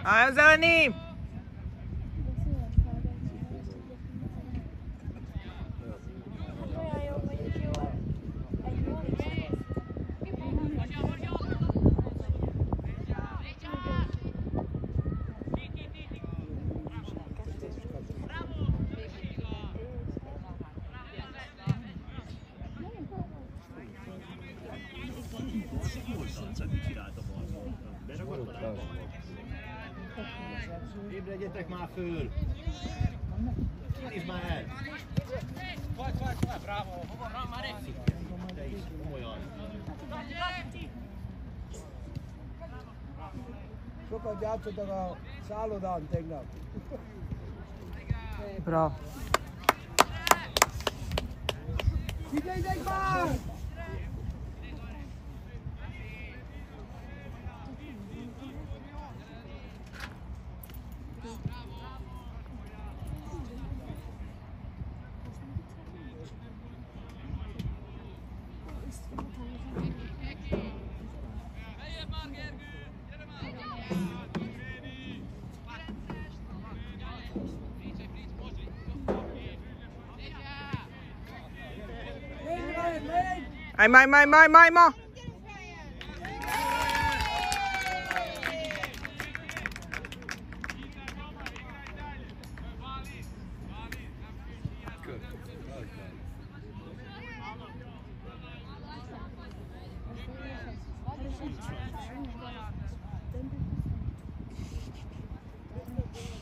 Állj zelený! Ébredjetek már föl! Nézd már el! Vagy, bravo! Hova már egy? Te is, komolyan! Sokat játszottak a szállodán tegnap. Bravo! Figyeljtek már! Aj, ma!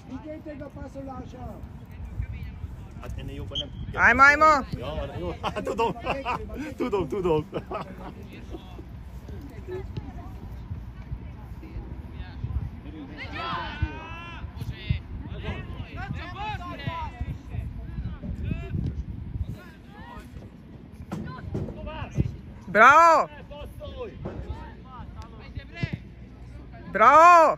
Figyeljtek a passzolásra! Hát ennél jobban nem... Állj, ma! Ja, jó, hát tudom. Bravo! Bravo!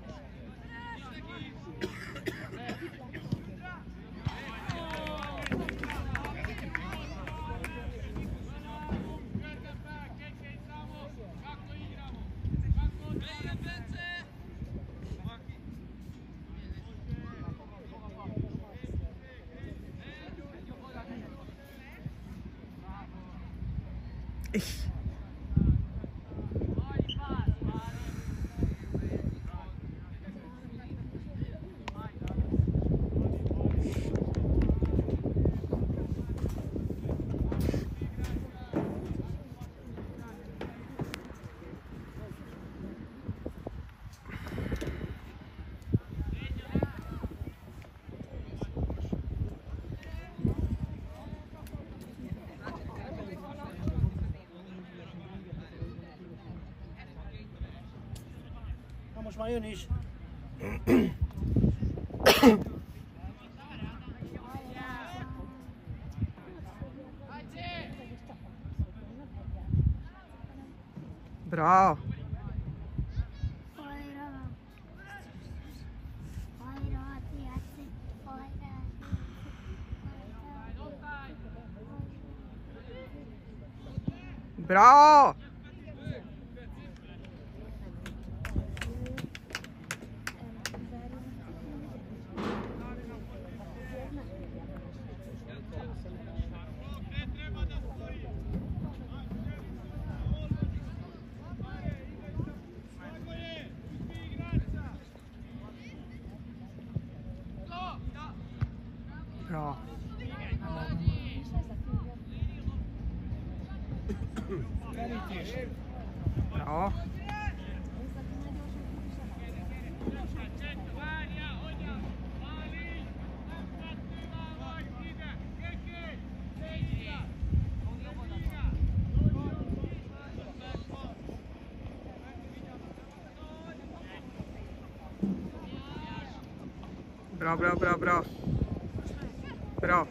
Most már jön is. Bravo! Bravo! Bravo! Bravo! Bravo, bravo, bravo, bravo.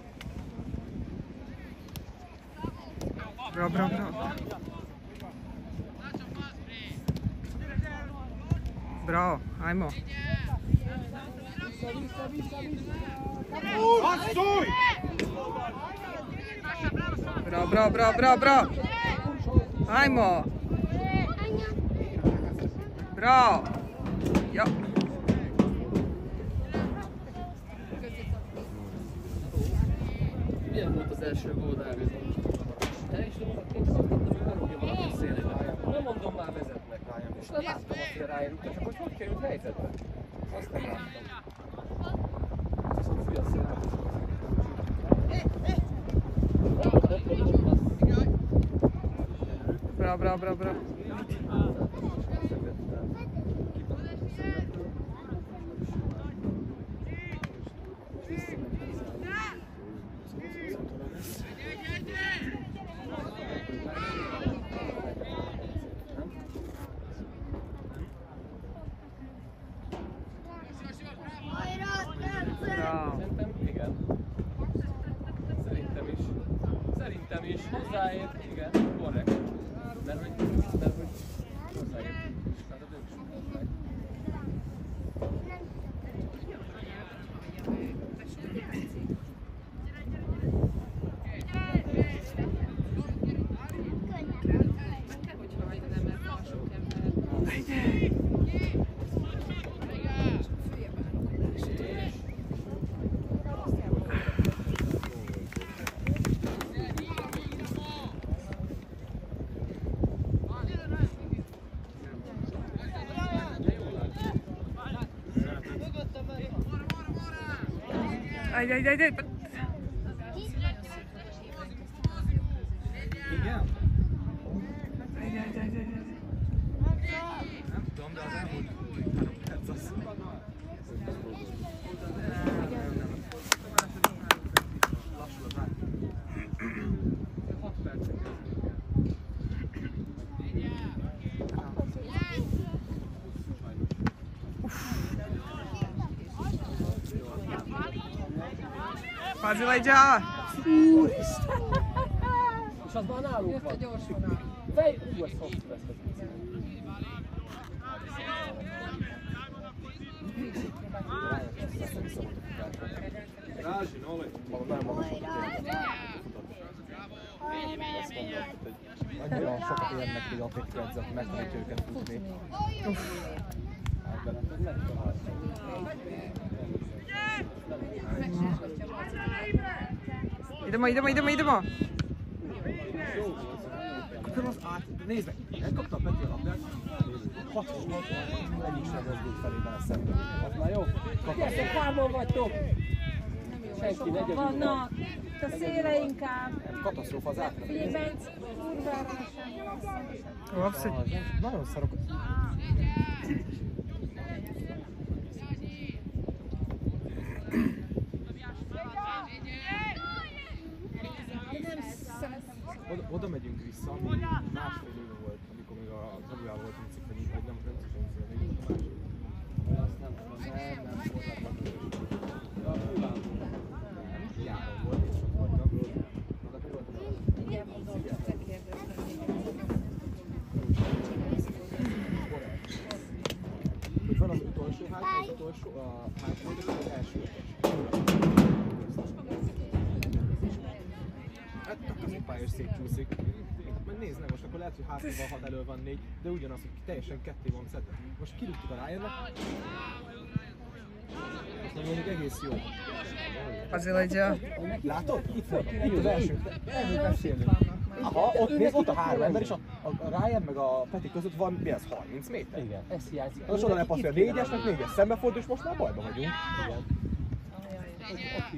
Bravo, bravo, bravo. Bravo, ajmo. Bravo, bravo, bravo, bravo, bravo. Aimo! Bravo! Ja. Milyen volt az első gól, Dávid? Te is rúgja valaki szélére. Nem mondom, már vezetnek. És nem láttam azt, hogy ráérült, csak hogy került helyzetbe? Azt nem láttam. Viszont fúj a szél. Bravo. Szerintem igen. Szerintem is. Hozzáért, igen, korrekt. Mert hogy hozzáért. Tehát ők is hozzáért. Aj. Igen? Nem tudom, de az elmúlt 3 perc az. Lassul az át. 6 percig. Quasi vai già! És az már nálunk van. Fej! Azt hosszú lesz a pici. Rázsi, Noli! Nagyon magas volt a annyira sokat érnek, hogy akik edzett, megtanítja őket futni. Idemo! Akkor az át, nézd meg, elkapta a Peti a labdát, 6-6, egyik sem mozdult felé vele szemben. Az már jó? Gyertek, hárman vagytok! Senki, negyedül van. Vannak, a széle inkább. Katasztrófa az átmenő. Figyelj, kurvára sem. Opsi. Nagyon szarok. Oda megyünk vissza, ami másfél éve volt, amikor még a Gabriel volt cikk, vagy nem cikk, Azt nem tudom, nem Járon volt, és ott voltam. Igen, mondom, te kérdeztem. Hogy van az utolsó ház, az utolsó, a házból, és az első hát a pályás szétcsúszik. Meg nézd meg, most akkor lehet, hogy hátul van 6, elő van 4, de ugyanaz, hogy teljesen ketté van szedve. Most kirúgtuk a Ryannek. Most meg mondjuk egész jó. Quasi vai già! Látod? Itt van, itt az első. Erről beszélünk. Aha, ott nézd, ott a 3 ember, és a Ryan meg a Peti között van, mi ez, 30 méter? Igen, ez hiányzik. Most oda lepasszol a 4-esnek, 4-es szembefordul, és most már bajba vagyunk. Igen.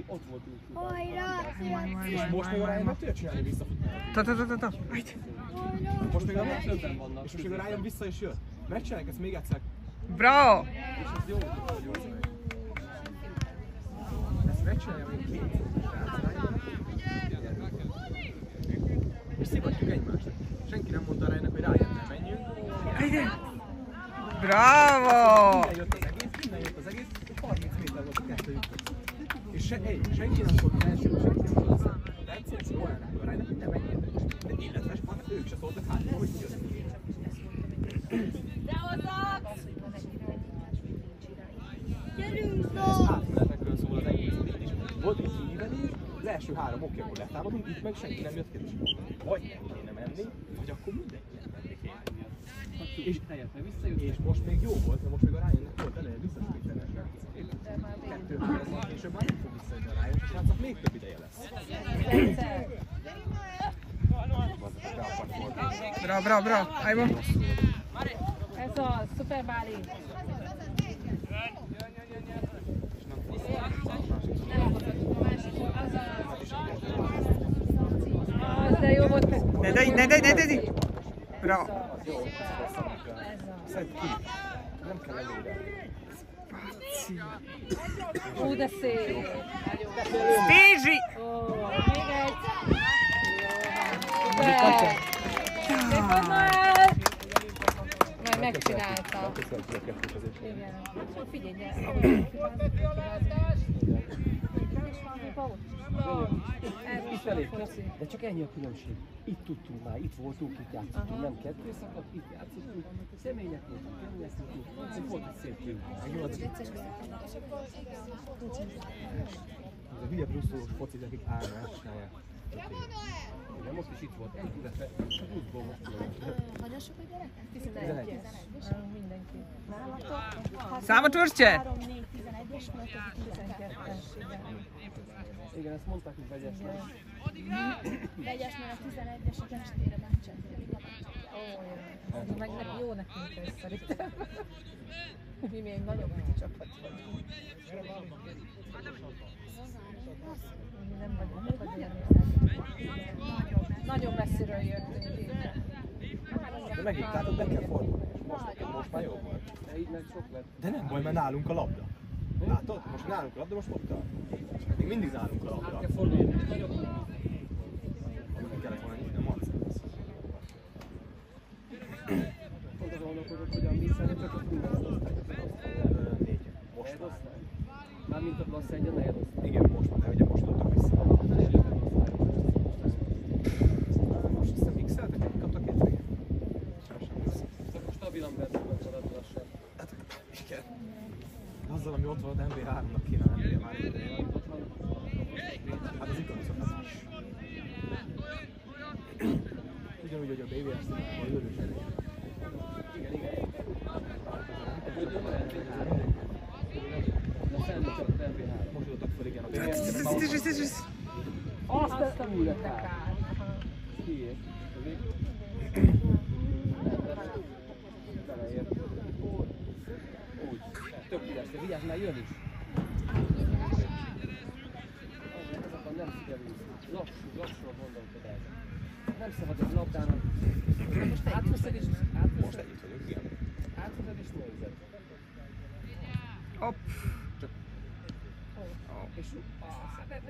Ott volt úgy. És most még a Ryan meg tudja csinálni visszafutni. Ta. Most még a Többen vannak. és most még a Ryan vissza is jön. Megcsinálják ezt még egyszer. Bravo! És ez jó, hogy jó meg. Ezt megcsinálja még két. És szivatjuk egymást. Senki nem mondta Ryannek, hogy Ryan nem menjünk. Bravo! Innen jött az egész, és 30 méter volt a kettőjük között. És senki nem szólt az első, senki nem szólt az egyszer, és jól állnak a Ryannek, hogy nem menjél. De illetve ők se szóltak hátra, hogy jött. Ez átmenetekről szól az egész. Volt egy ívelés, az első 3 oké, akkor letámadunk, itt meg senki nem jött ki. vagy nem kéne menni, vagy akkor mindenkinek menni kéne. És helyett meg visszajött. És most még jó volt, mert most még a Ryannek volt elején visszasprintelni a srác. 2-3 nap később már nem fog visszajönni a Ryan, és a srácnak még több ideje lesz. Bravo, bravo, bravo. Ajmo. Ez a Super Bali. Az de jó volt. Ne. Bravo. Szedd ki. Nem kell előre. Ú, de szép. Stézsi! Ó, még egy. De. Szép az már. Majd megcsinálta. Igen. Figyelj, gyere. Itt elég, de csak ennyi a különbség. Itt tudtunk már, itt voltunk, itt játszottunk, nem kettő szakadt, itt játszottunk, személyek voltunk, keményeztünk, itt volt egy szép kép. Ez a hülye brusszolós focit, akik állnak, csinálják. Igen, most is itt volt, egy illetve a buszból most tudom. Nagyon sok a gyerekek? 11. Mindenki. Számot vörstje? 3, 4, 11-es, mert 12-es, igen. Igen, ezt mondták, hogy vegyes meg. vegyes, mert a 11-es a testére megcsinálják. Ó, jó. Meg jó nekünk ez szerintem. Mi még nagyon kicsi csapat vagyunk. Mi nem vagyunk. Nagyon messziről jöttünk. De megírtátok, be kell fordulni. Most már jó volt. De így meg sok lett. De nem baj, mert nálunk a labda. Látod? Most nálunk a labda, most ott áll. Még mindig nálunk a labda. Át kell fordulni, nagyobb. Meg kellett volna nyitni a marcát. Pont azon gondolkodok, hogy a mi szerepet a különböző osztályok. 4. Most már. Mármint a klassz 1 a negyed osztály. Igen, most már, de ugye most adtak vissza. Most azt hiszem X-eltek, hogy kaptak 2 véget. Akkor stabilan benne marad lassan. Hát igen. Azzal, ami ott van, MB3-nak kéne lennie már ideje. Hát az igaz, az is. Ugyanúgy, hogy a BVS-t a őrős elég. Igen. De felnőtt csak MB3. Most adtak fel, igen, a BVS-t. Azt a Újra kár. kár. Kiért? Beleért. Úgy. Tök üres, de vigyázz, már jön is. Ezek a nem figyelünk. Lassú a gondolkodás. Nem szabad egy labdának. Most átveszed és Most együtt vagyok, igen. átveszed és nézed. Hopp. És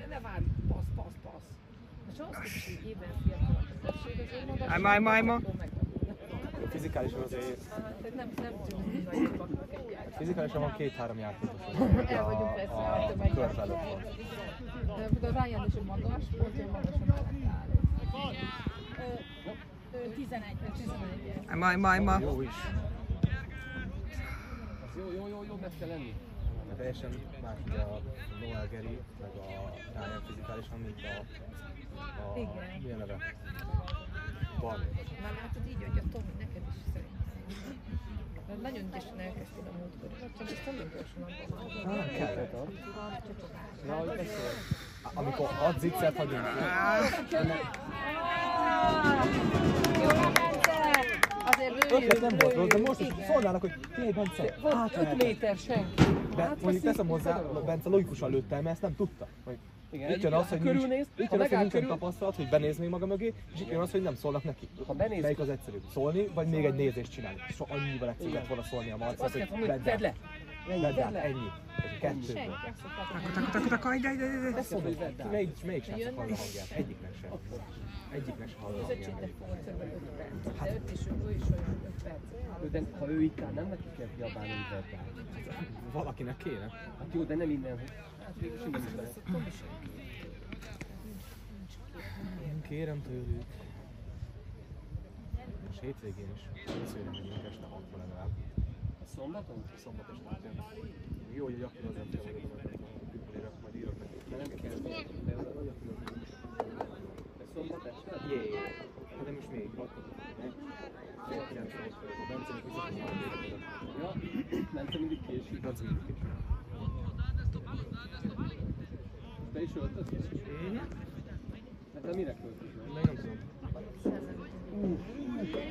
ne várj, passz. És ahhoz képest, hogy éven fiatal a közösség, azért magas. Ajma. Fizikálisan azért... Tehát nem tűnünk, hogy nagyobbaknak egyáltalán. Fizikálisan van 2-3 játékos. El vagyunk persze, a többek kör előtt van. De például Ryan is magas, pont olyan magas, mellett áll. 11. Ajma. Jó is. Az jó, meg kell lenni. Mert teljesen más ugye a Noel Geri, meg a Ryan fizikálisan, mint a Igen. milyen neve? Bal. Már látod így, hogy a Tomi neked is szerintem. Mert nagyon ügyesen elkezdtél a múltkor, csak ezt nagyon gyorsan abban. Nem kellett. Ja, hogy beszél. Amikor ad zicsert hagyunk. Azért Ötlet nem volt rossz, de most is szólnának, hogy figyelj Bence, Volt 5 méter senki. mondjuk teszem hozzá, Bence logikusan lőtte el, mert ezt nem tudta. Hogy Igen, itt jön az, hogy körülnéz, nincs, ha megáll nincsen körül, tapasztalat, hogy benéz még maga mögé, és itt jön az, hogy nem szólnak neki. Ha benéz- Melyik az egyszerűbb? Szólni, vagy még egy nézést csinálni? So, annyival egyszerűbb lett volna szólni a Marcát, azt kell hogy mondani, vedd vedd le. le. Vedd le, ennyi. Kettőből. Azt mondod, hogy vedd le. Melyik srácnak hall a hangját? Egyiknek sem. Egyiknek sem hall a között hangját. volt kb. 5 perc. De 5 és ő is olyan 5 perc. De ha ő itt áll, nem neki kell kiabálni, hogy vedd le. Valakinek kéne. Hát jó, de nem innen, hogy hát végül is innen is lehet. Kérem tőlük. Most hétvégén is. Készülre megyünk este 6-ban legalább. A szombaton? Szombat este. Jó, hogy a Jakil az nem kell, majd írok neki. Mert nem kell. De az a szombat este? Jé, de most még ott. Fél 9 volt, a Bencenek viszont Ja, Bence mindig késik. Bence mindig késik. Te is öltözöl? Hát te mire költözöl? Még nem tudom.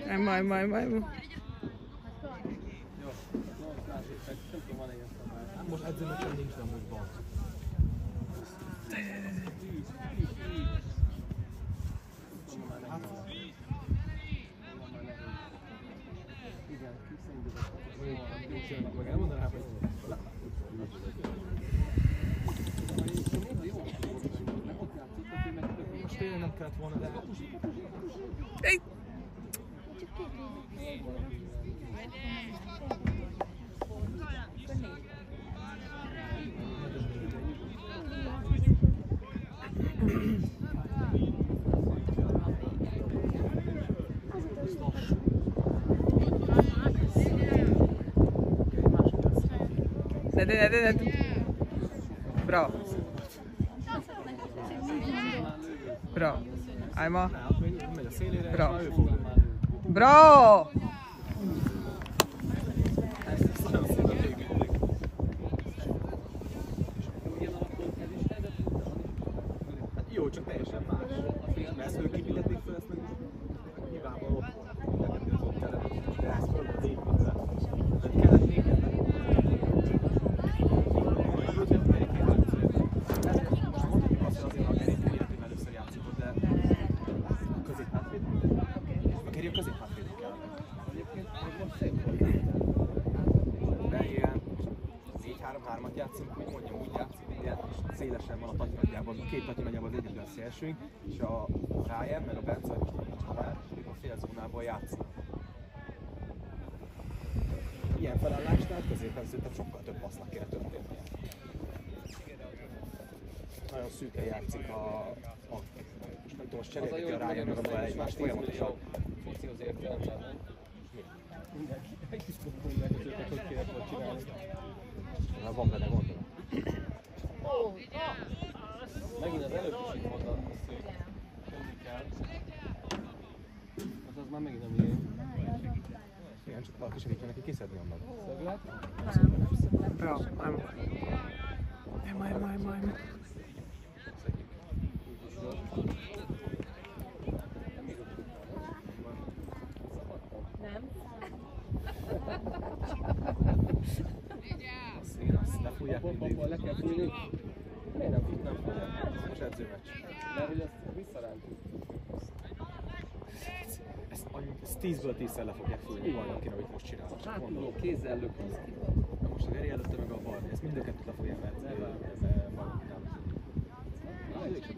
Ema. Jó, másik, nem tudom, van ilyen szabály. Most edzőmeccsen nincs, de amúgy van. Igen, kiszindulok. Meg elmondanám, hogy most tényleg nem kellett volna, de... Hey. Ne. Bravo. Bravo. Ema. Megy a szélére, és Bravo. már ő fog. Bravo! Hát jó, csak teljesen más. Mert ezt fölképítették föl, ezt meg nyilvánvalóan ott volt. Az ott előtt, de ez föl volt építve. Tehát kellett még először játszott, de középhátvéd. A Geri a középhátvéd kell. Egyébként most szép volt. De ilyen 4-3-3-at játszunk, hogy mondjam, úgy játszik, ilyen szélesen van a Tati nagyjában, a két Tati nagyjában az egyetlen szélsőnk, és a Ryan meg a Bence, vagy most nem csak ők a félzónában játszik. Ilyen felállásnál középen szerintem sokkal több passznak kéne történnie. Nagyon szűken játszik most nem tudom, most cserélgeti a Ryan meg a Noel egymást folyamatosan. Focihoz értelemben, nem? Mindenki. Egy kis tudunk meg, őket hogy kéne volt csinálni. Na, van benne gondolom. Megint az előbb is itt volt a szők. Semmi kell. Az már megint nem ilyen. Igen, csak valaki segítsen neki kiszedni annak. Szöglet? Bravo. Ema. Nem? Azt ne fújják mindig. Le kell fújni. Miért nem fújják? Most edzőmeccs. Mert hogy ezt visszarántjuk. Ezt 10-ből 10-szer le fogják fújni valakin, amit most csinálnak. Csak Hátulról mondom. kézzel lökni. Na most a Geri előtte meg a Barni, ezt mind a kettőt le fogják edzeni. Mégsem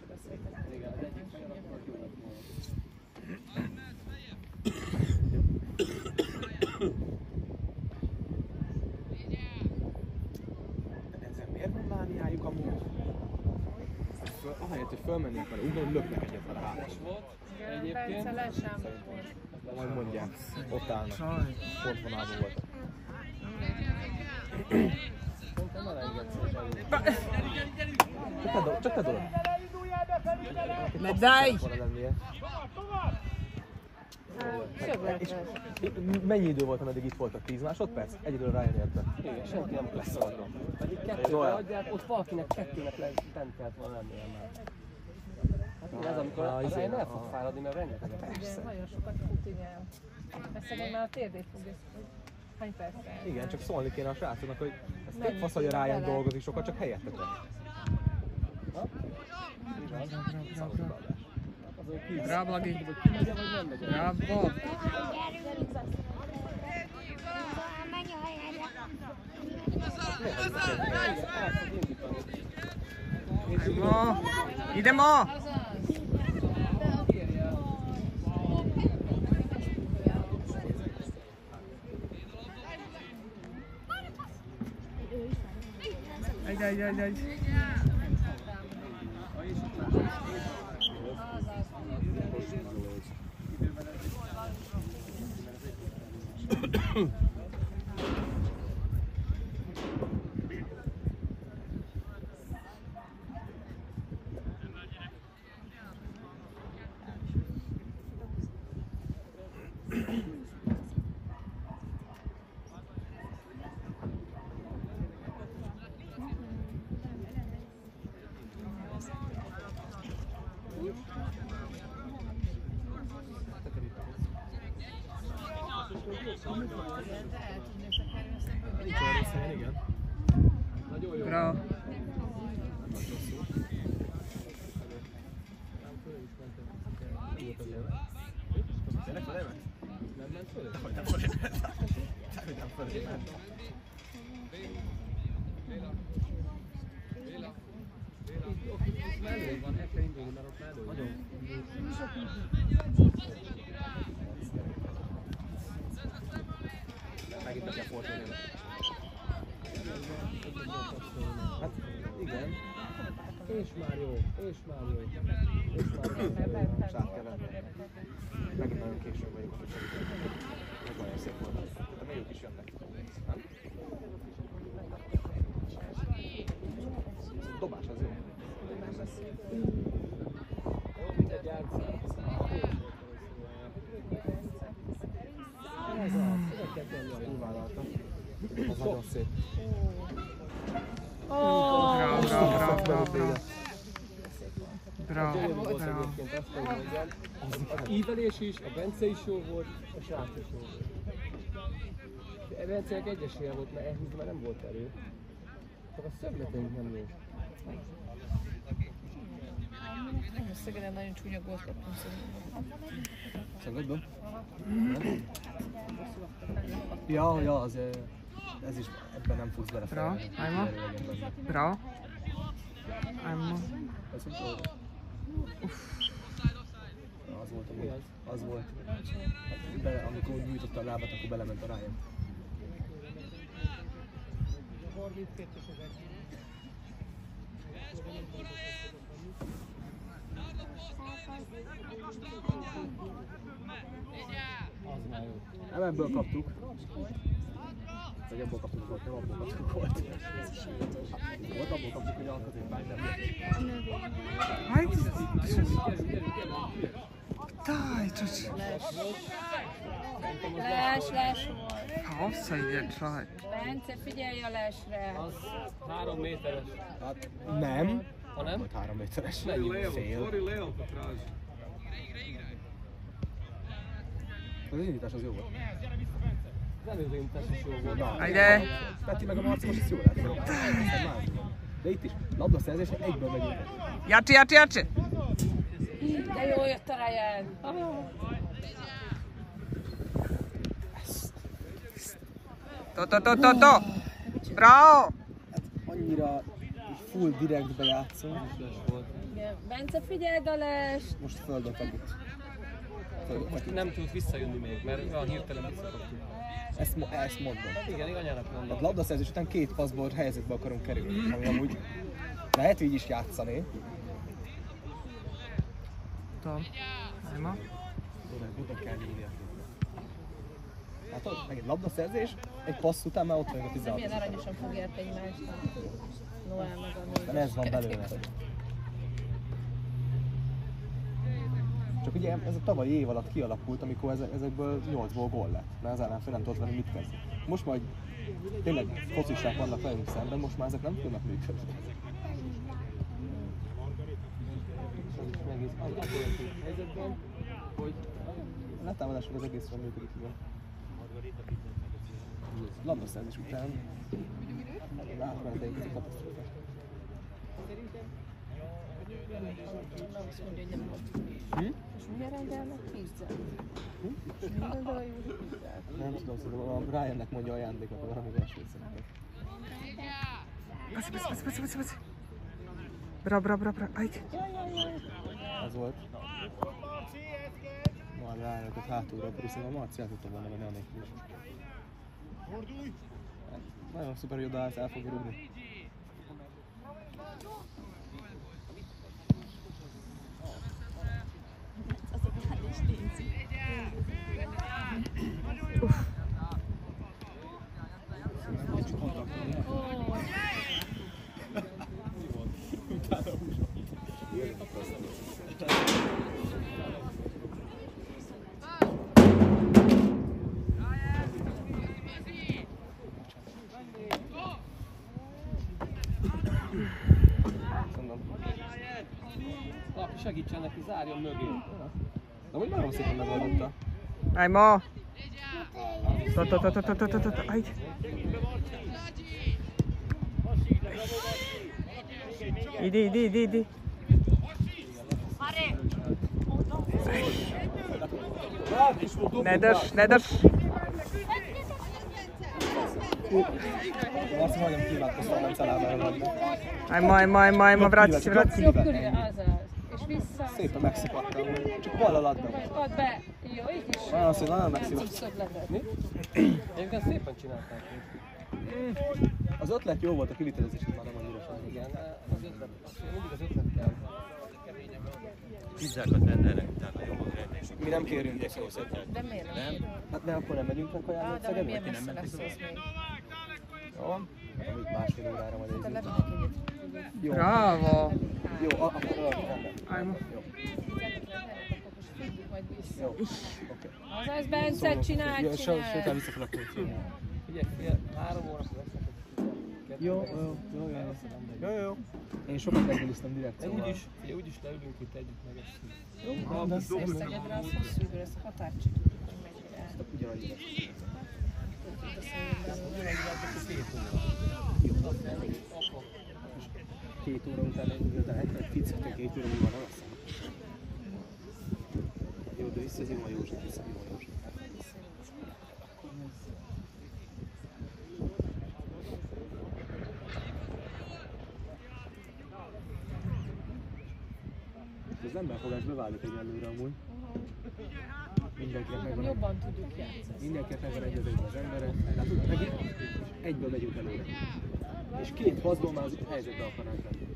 beszélni. Igen, az egyik fejem akkor jó lett volna. Ezzel miért van mániájuk amúgy? Ahelyett, hogy fölmennék vele, úgy gondolom, löknek egyet vele hátra. Volt Bence egyébként. lesámult volt. Majd mondják, ott állnak. Pontvonalban voltak. Szerintem elengedsz előtt. Csak te dolog. Ne daj! Szöglet lesz. Mennyi idő volt, ameddig itt voltak? 10 másodperc? Egyedül Ryan érte. Igen, senki nem lesz szarra. Pedig kettőre Noel. adják, ott valakinek kettőnek bent kellett volna lennie már. Hát ez amikor a izé, Ryan el fog fáradni, mert rengeteget. Igen, nagyon sokat fut, igen. Ezt szegény már a térdét fogja. Hány perccel? Igen, csak szólni kéne a srácoknak, hogy ez tök Menjünk fasz, hogy a Ryan vele. dolgozik sokat, csak helyette tenni. Bravo, Lagi. Kimegye vagy nem megye? Bravo. Menj a helyedre. El fog indítani. Ema. Ide ma! Kérje el. Egy. Bravo. Tényleg felémet? Nem ment föl? Hogy nem felémet? Hogy nem felémet? Ott mellé van, el kell indulni, mert ott mellé van. Megint be kell fordulni. Hát igen. És már jó, és már jó. És már jó. És át kell venni. Megint nagyon későn vagyok, hogy segítek. Meg nagyon szép volt. De még ők is jönnek. Nem? A dobás az jó. Mindegy játszás. Ez az, kell tenni a Túlvállaltam. Az nagyon szép. Bravo, bravo, bravo, bravo. Bravo, Gyönyörű volt bravo. egyébként, azt kell mondjam. Az ívelés is, a Bence is jó volt, a srác is jó volt. De Bencenek egy esélye volt, mert elhúzni már nem volt erő. Csak a szögleteink nem jó. Szegeden nagyon csúnya gólt kaptunk szerintem. Szögletben? Ja, az ez is, ebben nem fogsz bele. Bravo, Ájma. Bravo. Ájma. Ez úgy jó. Az volt a gól. Az volt. Amikor úgy nyújtotta a lábat, akkor belement a rájön. Az már jó. Nem ebből kaptuk. Vagy ebből kaptuk volt, nem abból kaptuk volt. Volt abból kaptuk, hogy a középpály nem. Daj, csacsi. Les volt. Ha offside rajt. Bence, figyelj a lesre. Az 3 méteres. Hát nem. Ha nem? Volt 3 méteres. Mennyi Fél. Az indítás az jó volt. Az előzőintás is jó volt. Na, Ajde. Peti meg a Marci most is jó lett. De itt is labdaszerzés, egyből megyünk. Jacsi, Jacsi, Jacsi. De jó jött a Ryan. To. Bravo. Annyira full direktbe játszom. Igen. Bence, figyeld a lest. Most földön feküdt. Nem tud visszajönni még, mert olyan hirtelen visszakaptuk. Ezt mondom. Igen, anyának mondom. Tehát labdaszerzés után 2 passzból helyzetbe akarunk kerülni, ami amúgy lehet így is játszani. Tom. Ájma. Oda kell nyúlni. Látod? Megint labdaszerzés, egy passz után már ott vagyunk a 16. Milyen aranyosan fogják egymást. Noel meg a De ez van belőle. Csak ugye ez a tavalyi év alatt kialakult, amikor ezekből 8-ból gól lett, mert az ellenfél nem tudott velünk mit kezdeni. Most majd tényleg focisták vannak velünk szemben, most már ezek nem tudnak működni. Az a helyzetben, hogy Letámadások az egész jól működik, igen. Labdaszerzés után átmeneteink a katasztrófás. Azt mondja, hogy nem volt. És milyen rendelnek pizzát? Minden dal jó pizzát. Nem tudom, szerintem a Ryannek mondja ajándékot, hogy valami versét szerintem. Baci. Bra. Ajj. Az volt. Majd rájött ott hátulra, akkor szerintem a Marci el tudta volna menni anélkül is. Nagyon szuper, hogy odaállsz, el fogja rúgni. segítsen neki, zárjon mögé. De úgy nagyon szépen megoldotta. Állj ma! Állj! Idi! Ne dös! Marci majdnem kívánkoztam, nem szaládára. Állj ma, vrátsz! Jobb körül, az. És vissza. Szépen megszakadtam, csak bal a labda. Add be. Jó, így is. Nagyon szépen, nagyon Nem megszívott. tudsz ötletet. Egyébként szépen csinálták. Az ötlet jó volt, a kivitelezés már nem annyira sem. Igen, az ötlet, mindig az ötlet kell. Pizzákat rendelnek, utána jobban rendések. Mi nem kérünk össze. De miért nem? Hát de akkor nem megyünk meg kajára, De hogy milyen messze lesz az még. Jó, amit másfél órára majd Te nézzük. levinek egyet. Jó, Bravo! jó, akkor rendben. Állj ma! Majd vissza. Jó, oké. Azaz, Bence, csinálj! Sétál vissza fel a költségét. Figyelj, 3 órakor lesznek. Jó. Én sokat megnéztem direkt, De szóval. úgyis leülünk itt együtt megesszük. Szegedre az hosszú idő, ez határcsit. Ugyanannyi lesz. Két óra után egy picit, 2 óra múlva nem lesz. Jó, de visszahívom a József. Az emberfogás beválik egyelőre amúgy. Mindenkinek megvan Jobban tudjuk játszani. Mindenkinek megvan egyezőben az embere. Látod, megint egyből megyünk előre. És 2 passzból már az helyzetbe akarnánk lenni.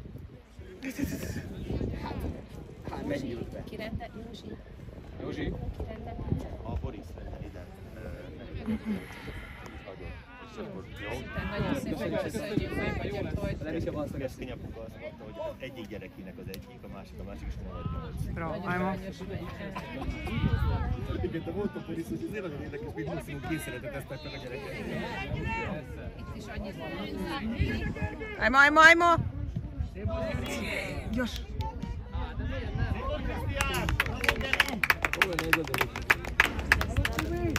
Hát megyünk be. Ki rendel? Józsi? Józsi? Ki rendel? A Boris rendel ide. És akkor jó. Nagyon szépen köszönjük, hogy Nem is kell valószínűleg Ez kinyapuka azt mondta, hogy az egyik gyerekének az egyik, a másik és maradjon. Bravo! nagyon Állj ma! aranyos vagy. Igen, de volt a Boris, hogy azért nagyon érdekes, hogy maximum készületet esztettek a gyerekek. Itt is annyit van. Állj ma! Gyors!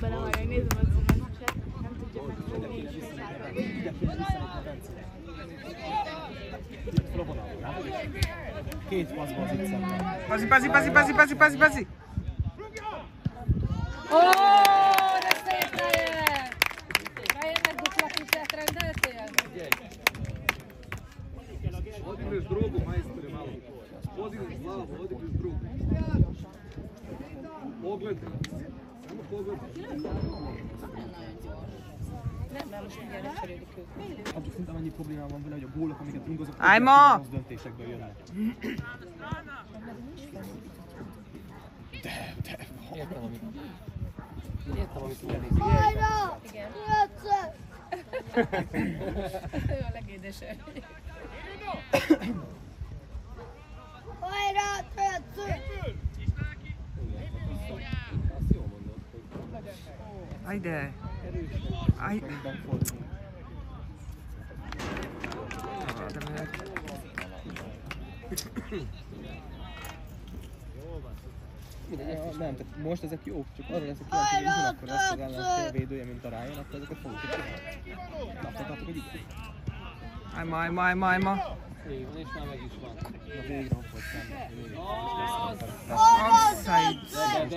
Belevarja, hogy nézem azt a meccset, nem tudja, Két passzból az itt szemben. Pazi! Ó, de szép Ryan! Ryan, meg dupla kutyát rendeltél? Odigreš drugu, majstore, malo. Odigreš glavo, odigreš drugu. Pogledaj. Samo pogledaj. Nem, most mindjárt lecserélik őket. Hát szerintem annyi problémám van vele, hogy a gólok, amiket rúg, azok Állj ma! rossz döntésekből jönnek. Értem, amit tudnék. Igen. Ő a legédesebb. Azt jól mondod, hogy Állj de! Állj! Minden fordul. Nem, tehát most ezek jók, csak arra leszek kíváncsi, hogy ugyanakkor lesz az ellenfél védője, mint a Ryan, akkor ezeket fogjuk itt csinálni. Láthatátok, hogy itt? Állj ma! így van, és már meg is van. Na végre ott volt szemben. Offside! De.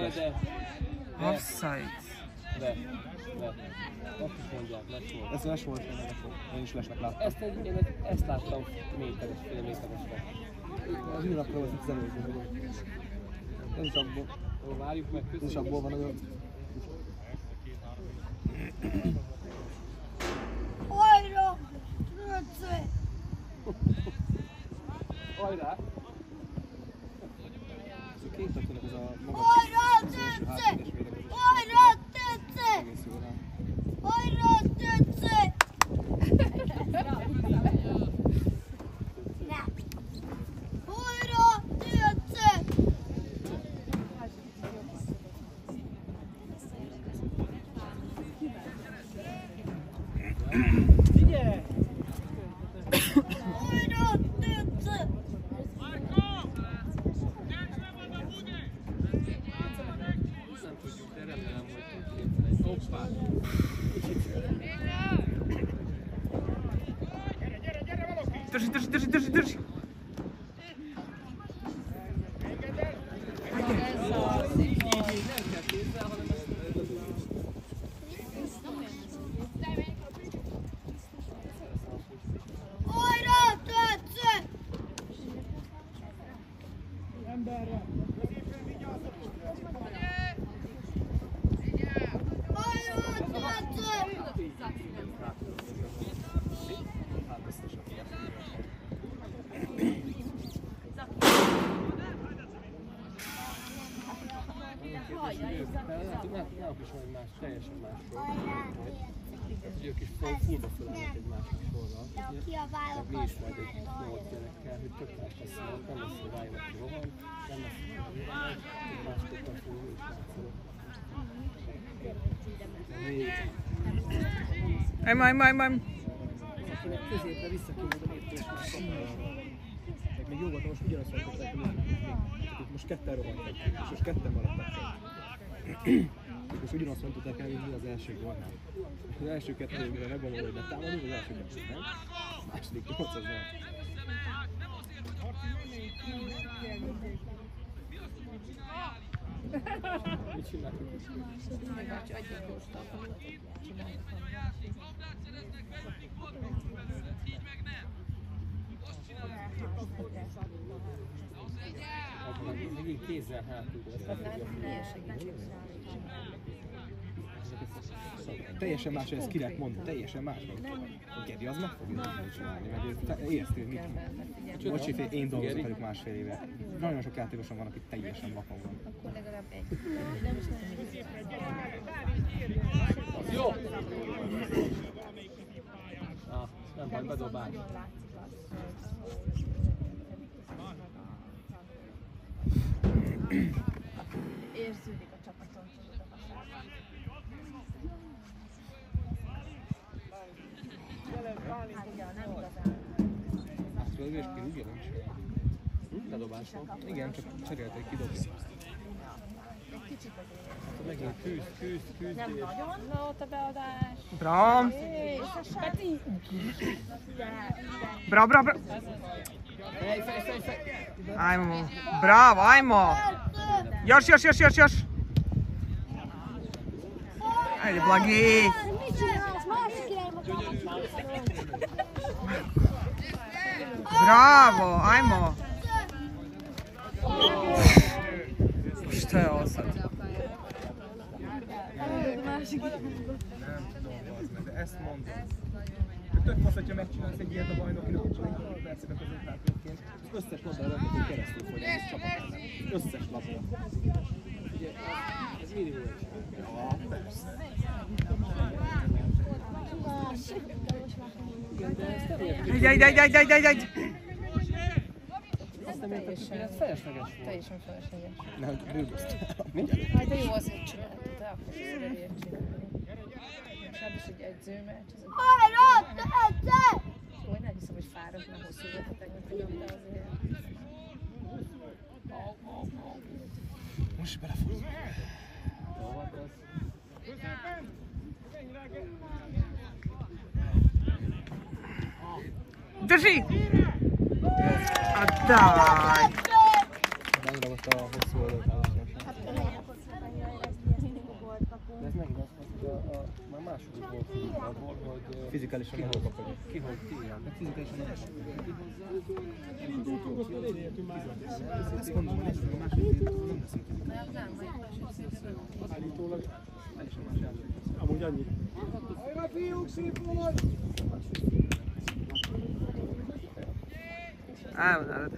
Offside! Azt is mondják, les volt. Ez les volt, én is lesnek láttam. Ezt láttam méteres, fél méteresre. Az űrnapra volt itt az előző. Ez is abból. Jó, várjuk meg, Ez is köszönjük. abból van, hogy Hajrá! ez a két ötőnek ez a magas az első hátvédes védekezés. Egész jól áll. Drži. Náluk is van egy más, teljesen más sor. Ők is fullba fölállnak egy másik sorra. Meg mi is majd egy 8 gyerekkel, hogy tök más lesz, nem lesz, hogy rájönnek, hogy rohan, nem lesz, hogy rohan, másokkal fogunk is látszolok. Középre vissza kéne oda lépni, és még jó volt, most ugyanazt mondták, hogy most ketten rohantak, és most ketten maradtak fel. És ugyanazt mondták el, mint mi az első gólnál. Az első kettőre megvan volna, hogy betámadunk, az első kettő nem. A második 8 az nem. Mit csináltuk? Megbácsi, adjunk gyors tartalmat. Csináljuk. Megint kézzel hátul, de ezt nem tudja segítség. Teljesen más, ezt ki lehet mondani, teljesen más. A Geri az meg fogja csinálni, mert ő éreztél mit. Bocsi, én dolgozok velük másfél éve. Nagyon sok játékosan van, akik teljesen vakon van. Akkor legalább egy. Jó! Nem baj, bedobálj. Érződik a csapaton, tudod a vasárban. Hát ugye, nem igazán. Átrölgés kirúgja, nem is? Bedobásban. Igen, csak cserélték, kidobni. Egy kicsit azért. Megint küzd. Nem nagyon. Na ott a beadás. Bravo. Peti! Bravo. Fej. Ajmo. Bravo, ajmo. Još. Ajde, Blagi. Bravo, ajmo. Šta je ovo sad? De ezt mondom. Tök fasz, hogyha megcsinálsz egy ilyet a bajnokinak, hogy 6 perceket azért hátraként, az összes labdára rakjuk keresztül fogy az csapatnak. Összes labda. Ez minimum. Ja, persze. Ajde. Azt nem értem, hogy ez felesleges volt. Teljesen felesleges. Nem, bőgöztem. Hát de jó, azért csináltad, de akkor is szeretnél csinálni. Sajnos egy edzőmeccs, hogy nem hiszem, hogy fáradna hosszú volt a tegnapi nap, de azért... Most belefogom. Jó, hát az... Drži! A daj! Megragadt a hosszú oldaltállásra. De ez megint azt mondta, hogy már második volt abból, hogy... Fizikálisan nagyon kapod. Kihogy ki ilyen. Hát fizikálisan nagyon kapod. Ezt mondom, hogy nézzük a második hétet, akkor nem leszünk fizikálisan. Állítólag Teljesen más játék. amúgy annyi. Hajrá, fiúk, szép volt! Ajmo,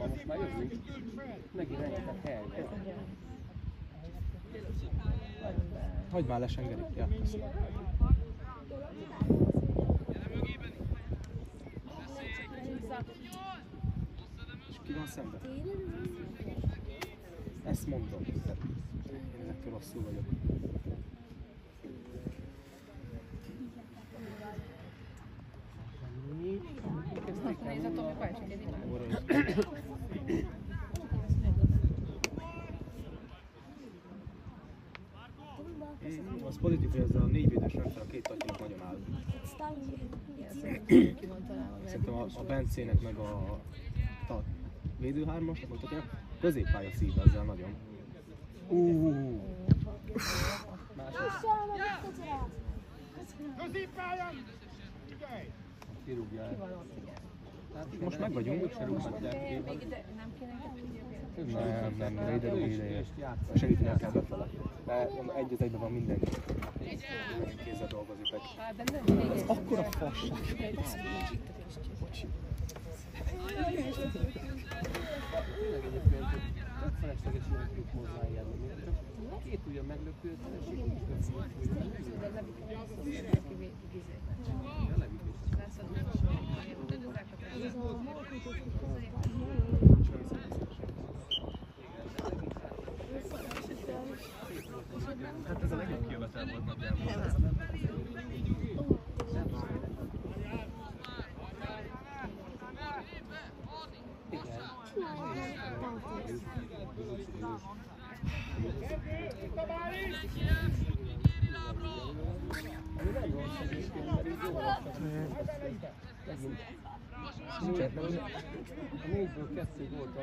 Most már jövünk. Megint rengeteg hely van. Hagyd már lesengeni. Ja, köszönöm. És ki van szemben? Ezt mondom. Én ezekkel rosszul vagyok. Nézd a Tomi Pajcsot, én imádom. Az pozitív, hogy ez a 4 védős rendszer a két Tatyinak nagyon áll. Szerintem a Bencének meg a védő 3-as, mondhatják, középpálya szív ezzel nagyon. Kirúgja el. Most meg vagyunk, úgy se rúghatják ki. Még ide nem kéne Nem, Raider új ideje. Segíteni kell vele. De egy az egyben van mindenki. Kézzel dolgozik. Az akkora fasság. Tényleg egyébként tök felesleges ilyen tudjuk hozzájárni. Csak két ujjam meglökő, feleség úgy Hát ez a legjobb kijövetel volt nagyjából. A 4-ből 2 volt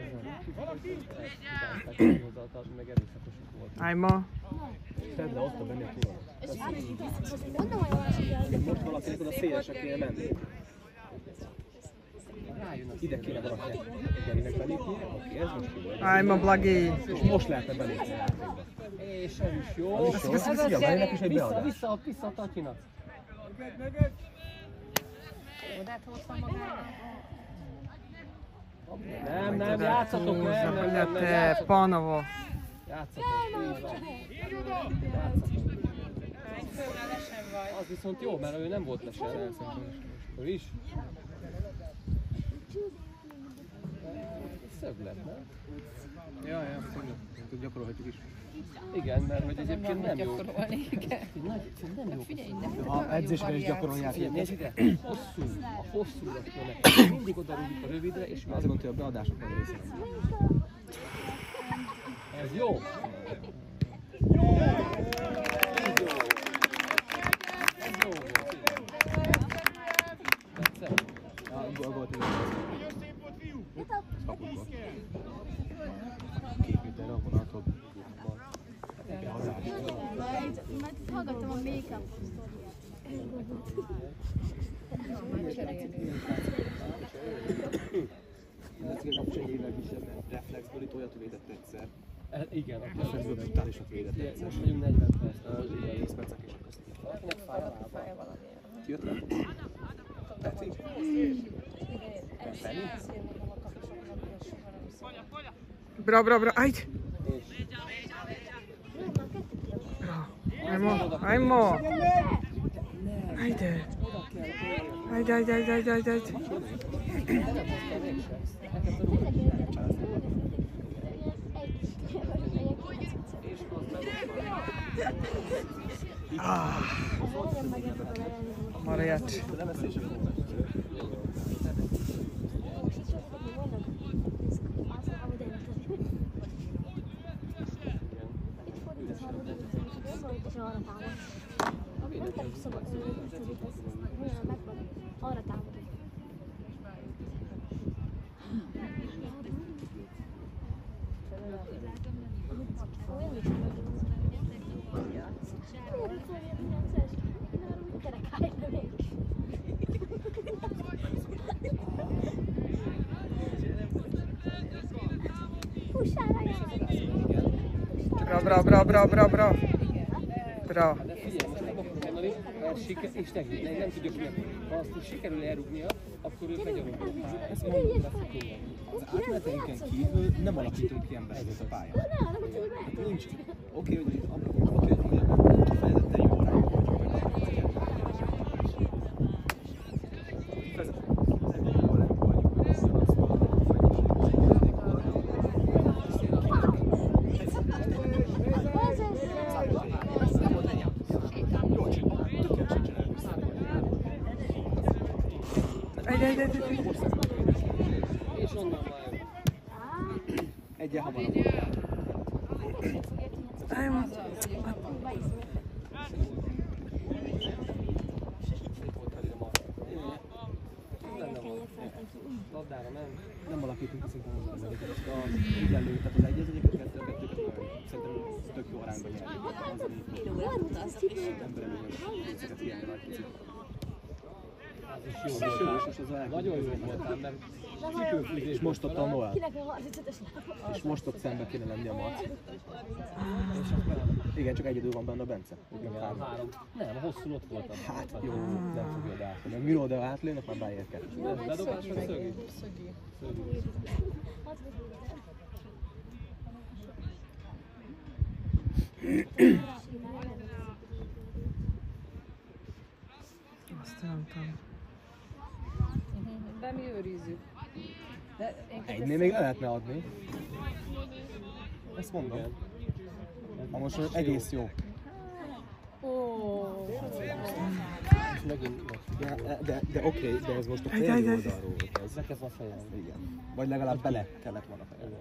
azzal, meg erőszakosok voltak. Ajma. Tedd le ott a benne a most valakinek oda szélesre kéne menni. Ide kéne valaki Gerinek belépnie, oké, ez most jó. Ajma, Blagi. És most lehetne belépni a játékba. És ez is jó. Szia, Gerinek is egy beadás. Vissza a Tatyinak. Odát hozta magának. Nem, játszatok, nem. Te, Panovo. Játszatok. Hány főnál lesen vagy? Az viszont jó, mert ő nem volt lesen. Ő is. Szög lett, nem? Ja, gyakorolhatjuk is. Igen, mert hogy egyébként nem jó. Gyakorolni, igen. Nem jó. Figyelj, de Ha edzésben is gyakorolják. Figyelj, nézd ide! Hosszú lett volna. Mindig oda rúgjuk a rövidre, és Azt gondolja, a beadások nagy része. ez jó! Ez jó volt, igen. Tetszett? Ja, volt egy két méterre a vonatot. Majd hallgattam a make-up Egy évvel kisebb reflexből itt olyat védett egyszer. Igen, a Reflexből brutálisat védett egyszer. most vagyunk 40 perc. 10 percek és akkor szépen. Valakinek fáj a lába. fáj valamiért. Jött rá? Tetszik? Bra. Ajt. Ajmo. Ajde. Ajde. Mariachi. Arra támadok. Bra. De figyelj, most nem akarok mondani, és nem tudja ki. Ha azt sikerül elrúgnia, akkor ő megy a rúgót. Ezt mondom, az átmeneteinken kívül nem alakítunk ilyen beszélt a pályán. Nincs. Oké, hogy kifejezetten jó rájuk vagyunk meg a kifejezetten jó rájuk vagyunk meg Ide. És onnan már jön. Egyen hamarabb. Labdára nem. Nem alakítunk a szinten az embereket. Így előtt, tehát az egyezőket, kettőket szerintem tök jó arányban nyerjük. Embereket hiányra változik. Ez is jó. Nagyon jó voltál, mert És most ott a Noel. És most ott szembe kéne lenni a Mac. Igen, csak egyedül van benne a Bence. igen, három. Nem, hosszú ott voltam. Hát jó, nem fogja odaállni. A Miro oda átlőnek, már beérkezik. Bedobás vagy szögi? Szögi. Szögi. Azt nem tudom. De mi őrizzük. De én Egynél még le lehetne adni. Ezt mondom. Ha most egész jó. És megint De oké, de ez most a Ajj, félni ajj, ajj. oldalról volt ez. neked van fejem. Igen. Vagy legalább bele kellett volna fejelni.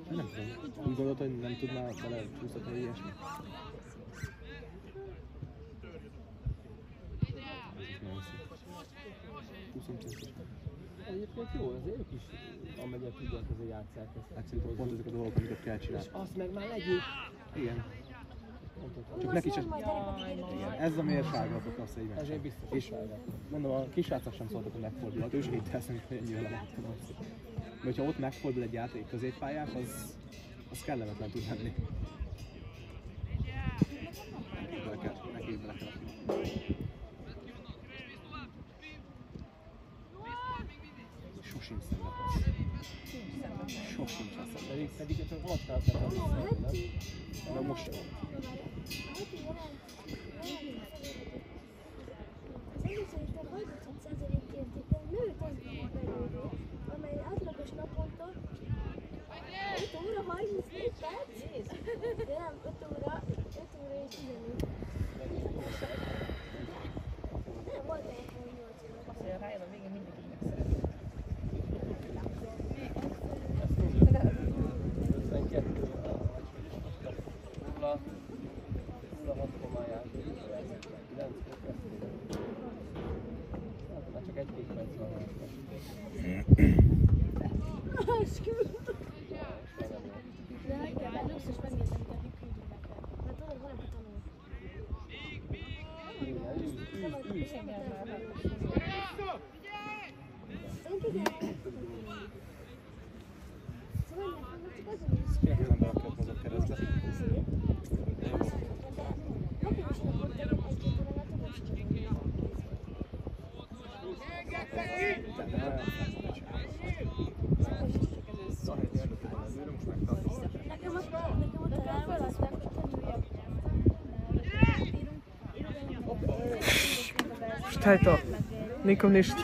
Nem tudom. Úgy gondolod, hogy nem tudnál bele csúszatni ilyesmi? Egyébként jó, azért ők is amennyire tudják, azért játsszák ezt. Hát szerintem pont ezek a dolgok, amiket kell És csinálni. azt meg már legyünk. Igen. Csak neki sem... Igen, ez a mérságatok azt így Ezért meg. biztos. És mondom, a kisrácok sem szóltak, hogy megfordulhat. Ő is hitte ezt, amikor ennyire levettem azt. De hogyha ott megfordul egy játék középpályás, az kellemetlen tud lenni. Neki bele kell. Sosincs szembe. Sosincs szembe. Pedig csak használták a visszaadni, nem? De most sem. Az először 36%-ért nőtt az a belőle, amely átlagos naponta 5 óra 34 perc? De nem, 5 óra és 14. Nem, volt egy 8 óra. azért rájön a végén mindig így megszeretik. 52 nulla 6 komáját. 9 már csak egy-két perc van. De inkább először is megnézem, hogy a küldjük neked. Mert tudod, van, aki tanul. Szóval nekem csak az, hogy Félképpen berakott mozog keresztbe. nekem ott elválaszták, hogy tanulja. Stajto, nikom ništa.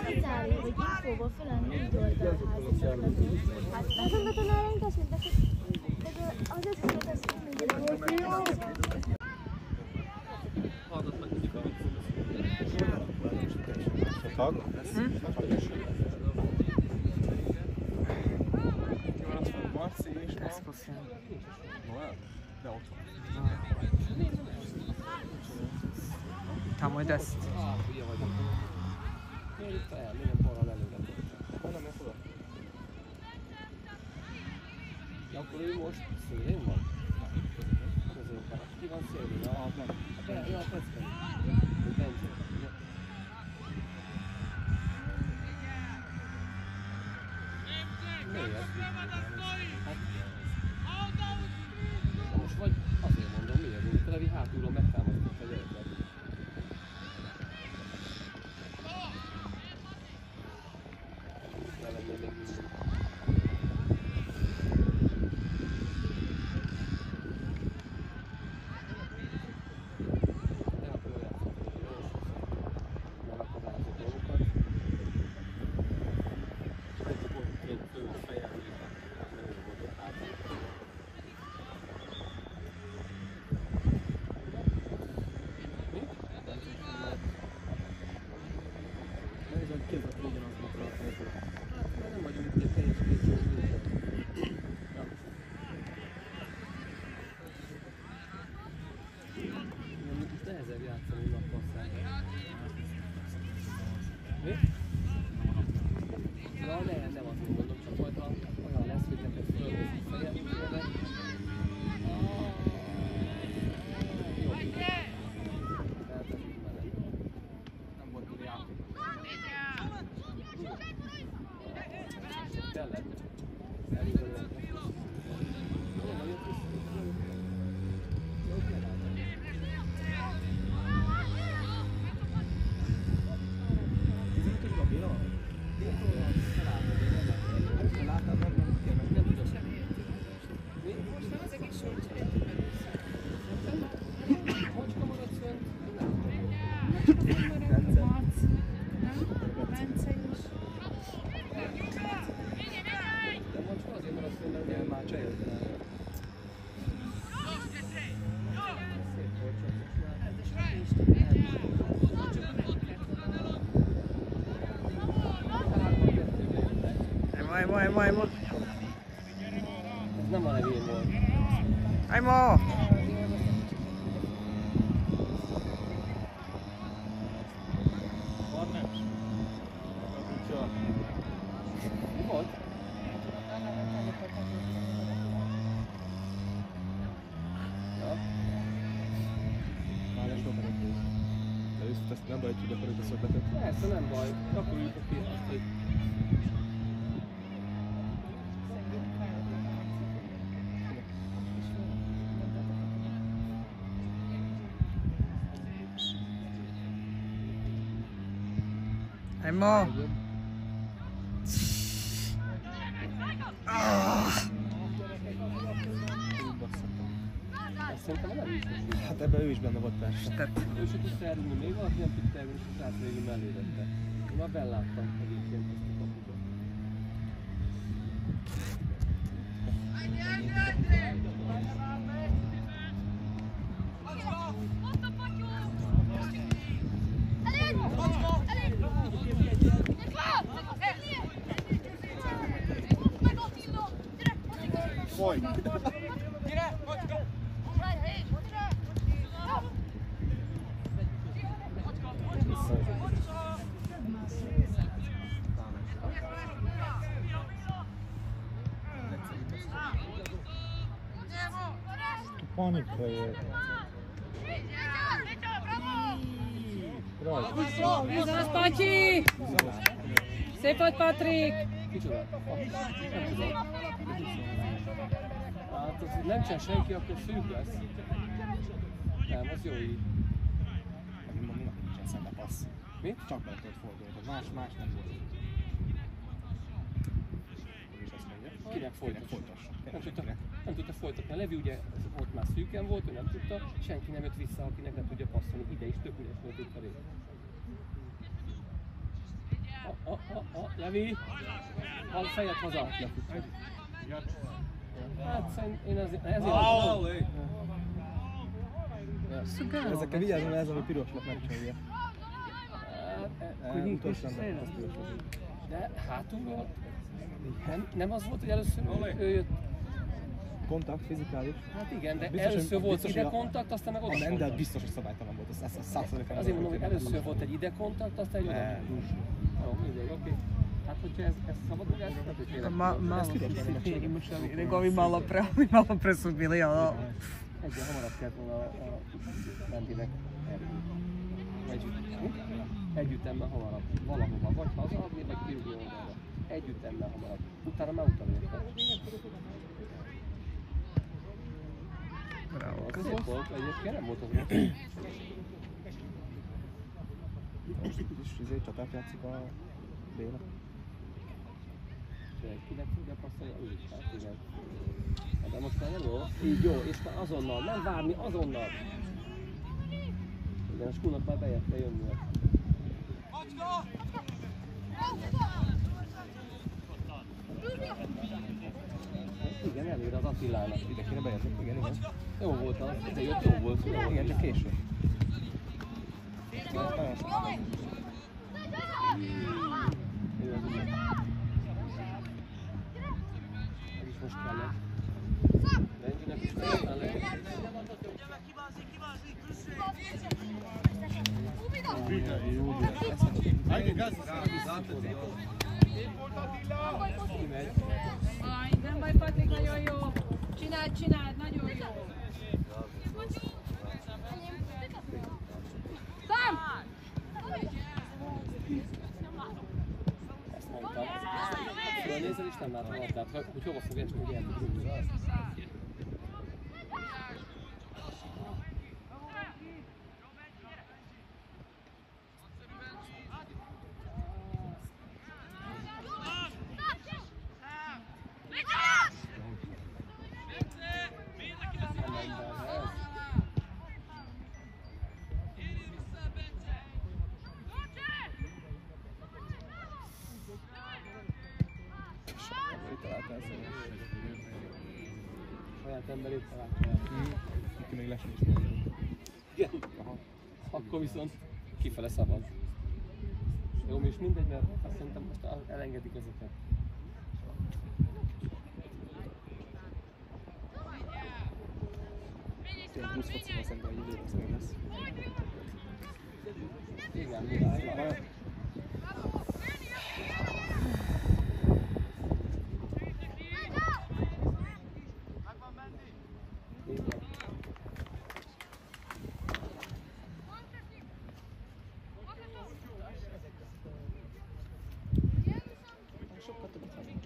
Marci és Noel? De ott van. Tamo je 10. Hülye vagyok. Miért itt fel? Miért balra előre? Honnan mész oda? Ja, akkor ő most szélén van? Középen. Ki van szélén? Ja, a Pecben. Ő Bence. Miért ez? Hát, most vagy azért mondom, miért? Mert Televi hátulról megtámasztott a gyereket. Ajmo. Ez nem a Levin volt. Ajmo! Mi volt? Ja. Már lesz sokan egy. De ezt nem baj, hogy gyakorljuk a szögletet. Persze nem baj, gyakoroljuk ki azt, hogy Ajmo! ezt szerintem nem is. Hát ebben ő is benne volt persze. Tehát Ő se tudta elrúgni, még valaki nem tudta elrúgni, és az átvégi mellé vette. Én már belláttam egyébként ezt a kaput. Folyj! Panika je. Viszont Pacsi! Szép vagy, Patrik! Kicsoda? Nem tudom. Hát az nem csinál senki, akkor szűk lesz. Nem, az jó így. Minek nincsen szembe passz. Mit? Csak bele tudod fordulni, tehát más nem volt. És azt mondja. Kinek folytassa? Folytassa. Nem tudta folytatni. A Levi ugye ott már szűken volt, ő nem tudta, senki nem jött vissza, akinek nem tudja passzolni. Ide is tök üres volt itt a rég. Levi! Hal fejed haza! Hát szerintem én ezért Ezekkel vigyázzon, mert ez ami pirosnak megcsinálja. Hogy Utolsó nincs ember, széle? az piros volt. De hátulról? Nem az volt, hogy először ő jött? Kontakt, fizikális. Hát igen, de Biztos, először volt biztos, ide hogy kontakt, aztán meg oda A Mendel kontakt. biztos, hogy szabálytalan volt, ez 100%-án. Azért mondom, hogy először volt egy ide kontakt, aztán egy oda kontakt. Jó, mindegy, oké. Hát, hogyha ez szabad, ugye ez nem tudja. Malo si imaš ali, nego ovi malo pre su bili ono... Egyen hamarabb kellett volna a Mendinek együttemben hamarabb. Valahova, vagy hazaadni, vagy kirúgni oldalra. Együttemben hamarabb. Utána már utalérte. Bravo. Az szép volt, egyébként nem volt az volt. Most is csatát játszik a Béla. Kinek tudja passzolni? Úgy is, hát igen. De most már nem jó? Így jó, és már azonnal, nem várni, azonnal. Igen, a Skúnak már bejött kell jönnie. Igen, előre az Attilának. Ide kéne bejöttünk, igen. Jó volt az, de jó volt. Igen, csak késő. Ez is most kellett. Benjinek is kellett. Kimegy. Nem baj, Patrik, nagyon jó. Csináld, nagyon jó. Szám! Ezt mondtam. Fölnézel és nem látom a labdát, hogy hova fog esni, hogy el tud rúgni. Saját emberét találta. Neki még lesz is mondani. Igen. Akkor viszont kifele szabad. Jó, és mindegy, mert azt szerintem most elengedik ezeket. ilyen plusz fociban szerintem egy időben szép lesz. Igen, Mihály. Sokkal többet vagyunk.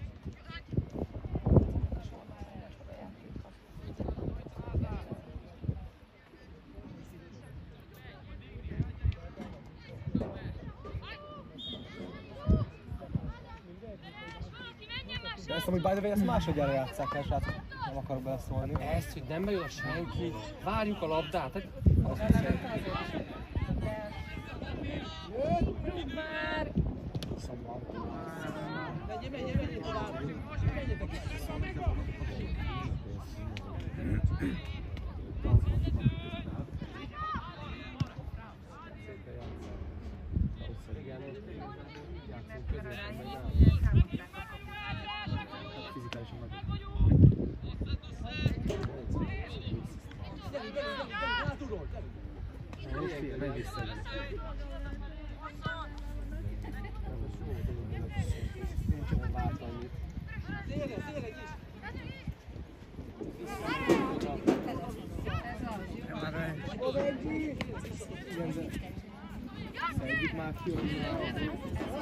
De ezt amúgy by the way, ezt másodjára játsszák el, srácok. Nem akarok beleszólni. Ezt, hogy nem bejön a senki, várjuk a labdát. Hát, az Már! szóval. igen, játszunk középen, meg rá. Fizikálisan meg. Menj vissza. Nincs olyan vált annyit. Igen, de szedjük már ki, hogy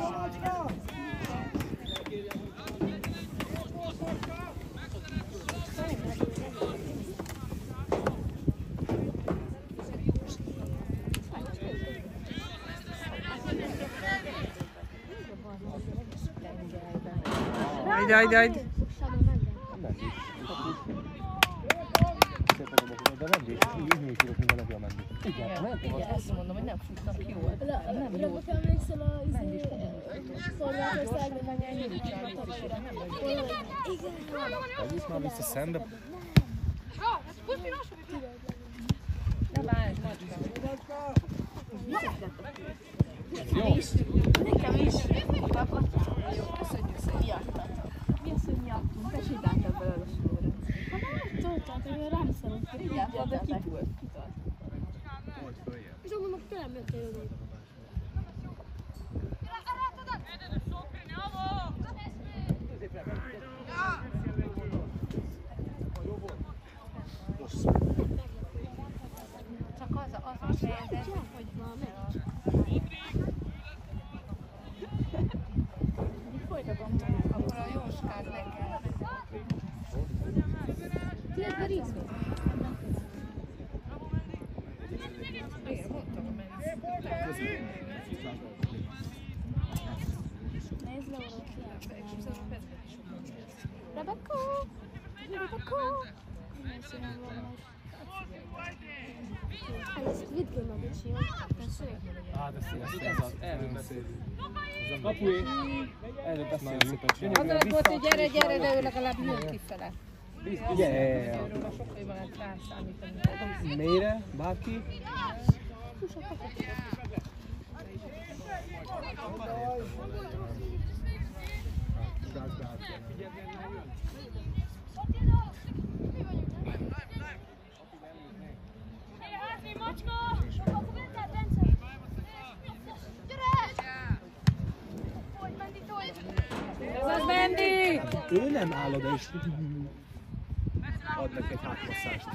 Ajj. de nem is, így még tudok minden napja menni. Igen, ezt mondom, hogy nem futnak jól. Nem jól. Emlékszel a Horvátországban menjen, Egész már vissza szembe. ne várj, macska. Jó. Nekem is. Jó, köszönjük szépen. Mi az, hogy nyaktunk? Te csináltad belőle a sóra. Ha már tudtad, hogy rám szeretnék. Igen, de ki volt? És akkor mondok, te nem jöttél oda. Csak az a helyzet, hogy Folytatom. akkor a Jóskát meg kell. Tiéd részt? Igen, mondtam, hogy Nézd le, Rebecca! Színem van most. Ezt vidd ki meg, és jó? Tessék? De szépen. Erről beszélünk. Kapué! Erről beszélünk. az alatt volt, hogy gyere, de ő legalább jön kifele. Igen. Őről sokkal jobban lehet rászámítani. Mélyre? Bárki? Ez az Mendi! Ő nem áll oda és ad neki egy hátmasszást.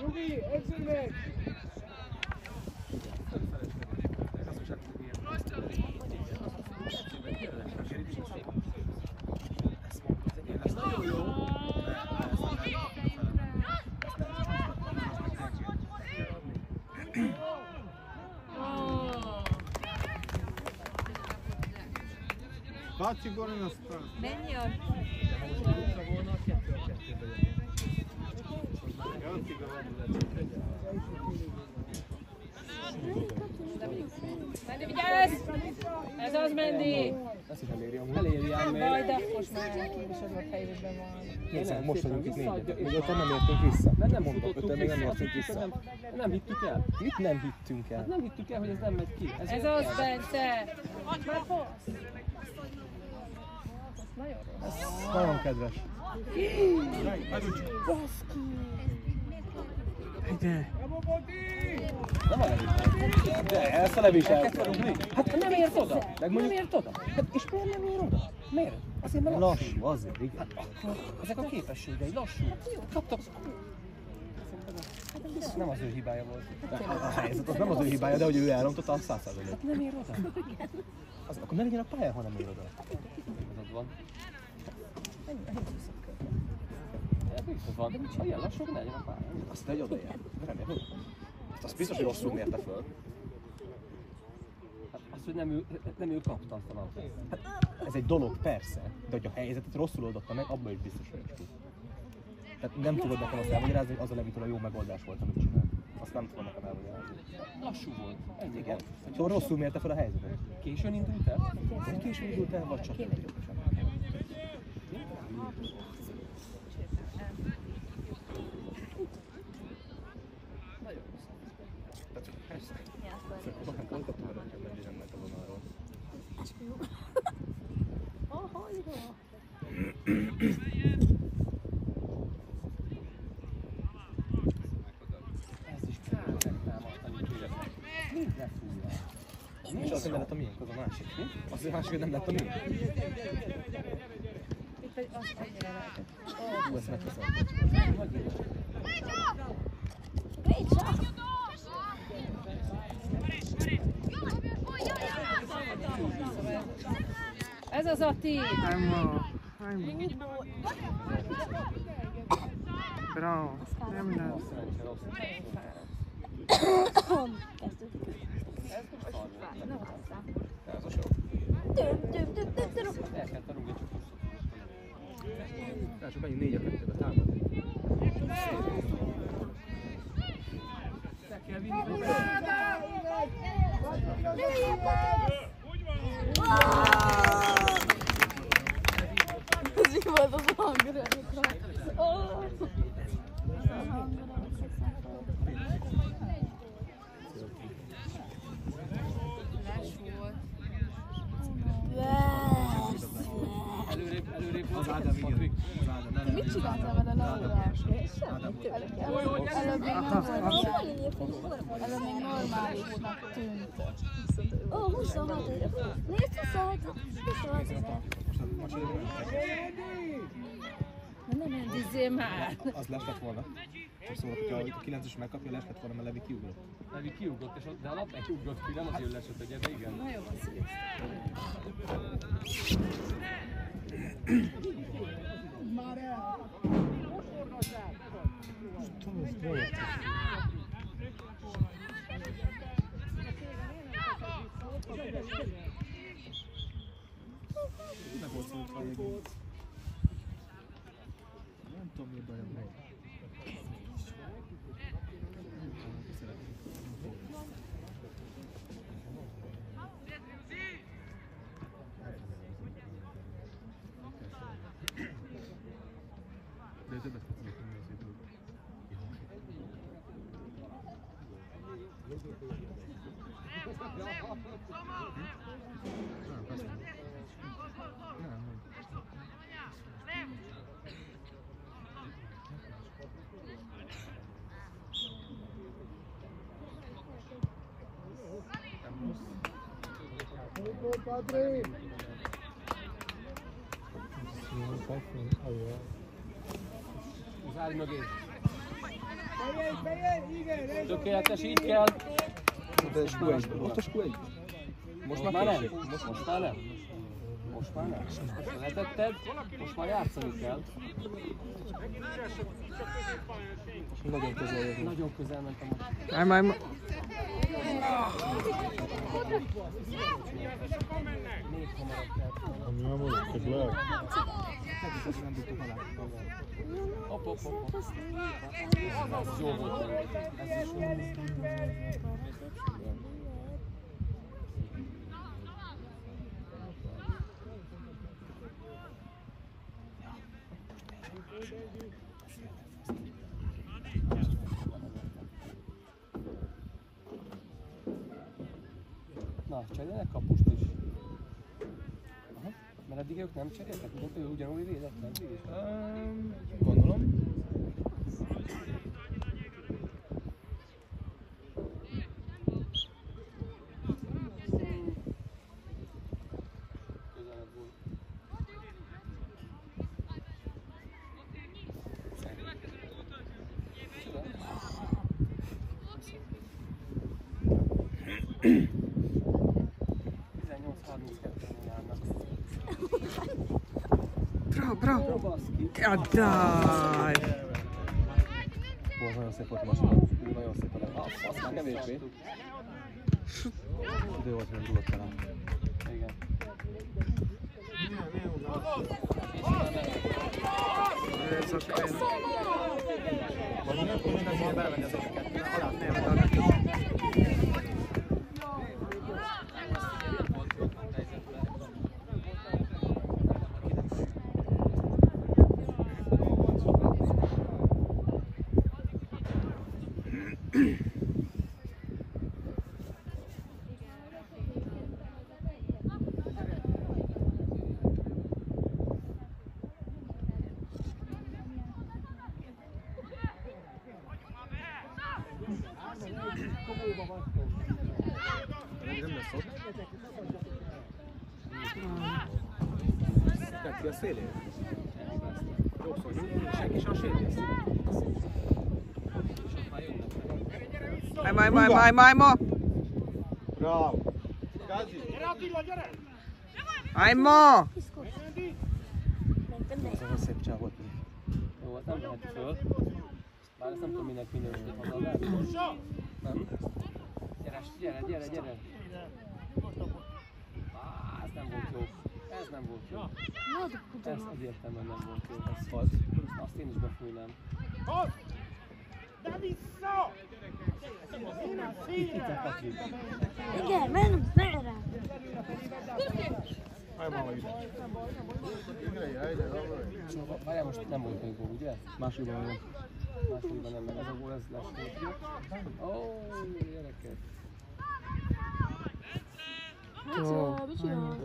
Nyugi, özzünk meg! Facci buone una strada. Mennyi a... Mendi, vigyázz! Ez az Mendi! Ezt is eléri amúgy. Eléri ám még. Baj, de most már elkívosodott helyzetben van. Most vagyunk itt 4-et. Még öten nem értünk vissza. Mert nem Mondtam, futottunk öten még nem vissza, értünk azt vissza. nem hittük el. Mit nem hittünk el? Hát nem hittük el, hogy ez nem megy ki. Ez az, Bence! Már fasz! Nagyon rossz. Nagyon kedves. Nem a levés. De ezt a levés el kell rúgni. Hát nem ért oda. Nem ért oda. Hát és miért nem ér oda? Miért? Azért mert lassú. Lassú, azért, igen. Ezek a képességei lassú. Kaptak. Nem az ő hibája volt. A helyzet az nem az ő hibája, de hogy ő elrontotta a 100%. Hát nem ér oda. Akkor ne legyen a pályán, ha nem ér oda. Az van. Biztos van, de ha ilyen lassú, ne legyen a pályán. Azt egy odaér. Remélem, hogy. Azt biztos, hogy rosszul mérte föl. Hát azt, hogy nem ő kapta azt a labdát. Ez egy dolog, persze, de hogy a helyzetet rosszul oldotta meg, abban is biztos, hogy nincs. Tehát nem tudod nekem azt elmagyarázni, hogy az a Levitől a jó megoldás volt, amit csinált. Azt nem tudom nekem elmagyarázni. Lassú volt. Ennyi Igen. volt. Szóval rosszul mérte fel a helyzetet. Későn indult el? Vagy később indult el, vagy csak. Ez is kár megtámasztani tőle. Mind lefújja. És az nem lett a miénk, az a másik. Az a másik, nem lett a miénk. Itt vagy azt annyira lehetett. Hú, ezt megteszem. Great shot! Ez az Ati! Ajmo, ajmo. Bravo, nem da. El kell tanulni csak most. Csak menjünk 4-2-be támadni. Ez így volt az hangra. Előrébb volt. Az Ádám, igen. Az Ádám, nem. Mit csináltál vele, Laura? Semmit. Előbb még normálisnak tűnt. Ó, 26 ezer. Nézd, 26 ezer. Nem endizzél már! Az les lett volna. Csak szóval, hogyha a 9-es megkapja, les lett volna, mert Levi kiugrott. Levi kiugrott, és de a labda kiugrott ki, nem azért lesett egy de igen. Na jó, szíves. Nem volt szó, hogy nem tudom, mi bajom meg. De többet fogok tudni, hogy szép. Padre! Zárj mögé. Igen, Tökéletes, így kell. De a Square, ott a Square. Most már nem. Most már nem. Most már nem. Most letetted, most már játszani kell. Nagyon közel jövünk. Nagyon közel mentem most. Ajmo, ajmo. Még hamarabb kell. Nem tudtuk alá. Hopp, hopp, hopp. Ez jó volt. Ez is jó. Na, cserélnek kapust is. Aha. Mert eddig ők nem cseréltek, ő ugyanúgy védett, nem? Gondolom. Közelebb volt. Bravo. Ja, daj. Volt nagyon szép volt a masina. Nagyon szép volt. Azt már kevésbé. Idő volt, hogy rúgott talán. Igen. Ez a könyv. Vagy nem tudom, hogy belemenni az egyeket. Alá nem. Nem lesz ott. Tedd ki a szélén. Jó szó, senki sem sérülsz. Májma! Bravo! Gazi! Májma! Ez a szép csáv volt. Jó, hát nem lehet föl. Bár ezt nem tudom minek minősít haza, nem? Gyere! Ez nem volt jó. Ez nem volt jó. Ez egyértelműen nem volt jó. Ez faz. Azt én is befújnám. Itt Patrik. Igen, merre? Várjál, most nem volt még gól, ugye? Másodban van. Másodban nem, mert ez a gól, ez lesz volt. Ó, gyerekek. Mit csinálsz?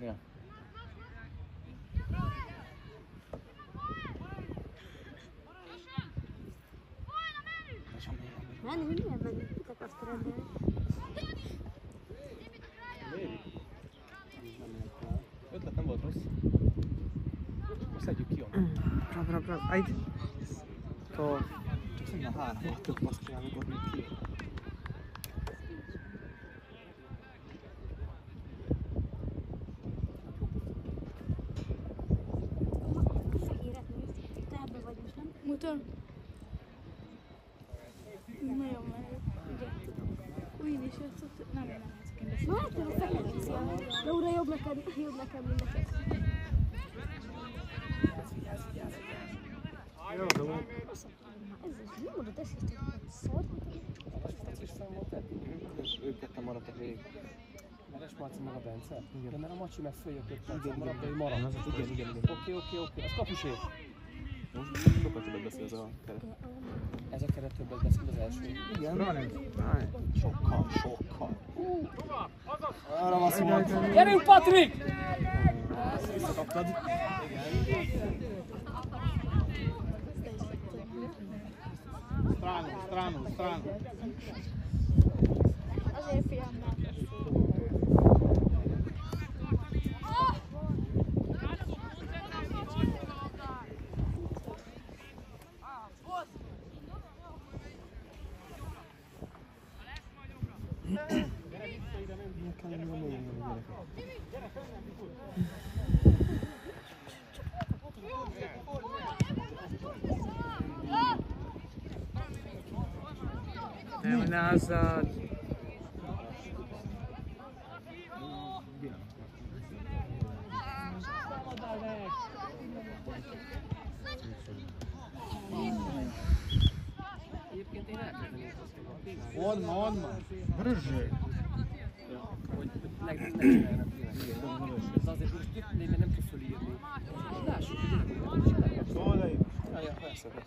Ja. Menni, mindjárt menni. Mit akarsz rendelni? Ötlet nem volt rossz. Most szedjük ki onnan. Bravo. Ajde. To. Csak szerintem 3-6-ot azt csináljuk ott, mint ki. Motor? Nagyon menő. Úgy is jött, nem játszok. Na, te a fekete szél. Laura, jobb nekem, mint neked. Jó, de van. Ez is mi mondod, ez is szort? Ez is fenn volt eddig. Ők ketten maradtak végig. Meres Marci meg a Bence? Igen. Mert a Macsi meg följött 5 percet maradt, de ő maradt. Igen. Oké. Az kapusé. Most sokkal többet beszél ez a keret. Ez a keret többet beszél az első. Igen. Sokkal. Arra van szó. Gyerünk, Patrik! Visszakaptad. Strano. Azért fiam nem. Evo nazad. Egyébként én elkezdenék azt, Onnan. Brüsszsel. hogy ne csináljanak ilyenek. De azért most nem tudsz fölírni. Persze.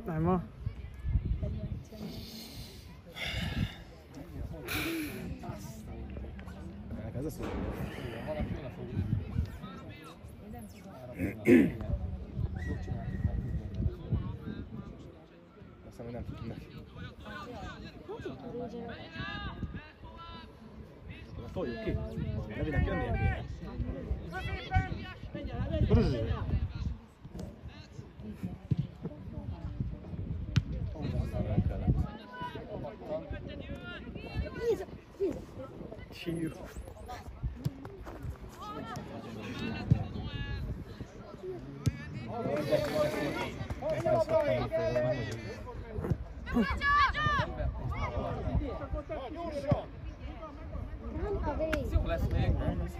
Nem ma? Ez a szó. Aztán még nem tudunk neki. Toljuk ki. Levinek jönnie kéne. Bruzsi. Csív.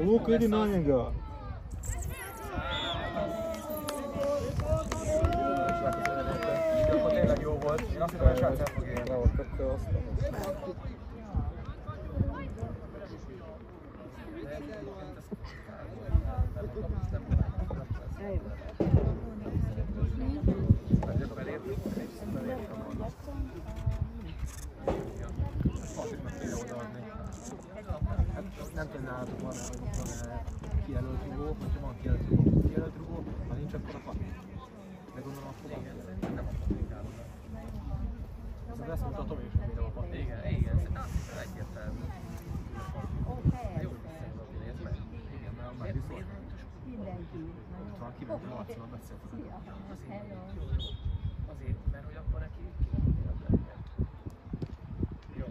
Ó, ködi manga! Akkor tényleg jó volt. Én azt hittem, hogy a srác el fog érni. Nem, köpte azt. Nem tudom, nálatok van kijelölt rugó, hogyha van kijelölt rugó, ha nincs, akkor a pat. De gondolom, akkor van. Nem a patikálod. Ez ezt mondta a Tomi is, hogy mire a pat. Igen, szerintem egyértelmű. Jó, hogy nézd meg. Igen, mert már viszont. Ott van, kiment a Marcival beszélt. Azért, mert hogy akkor neki jó.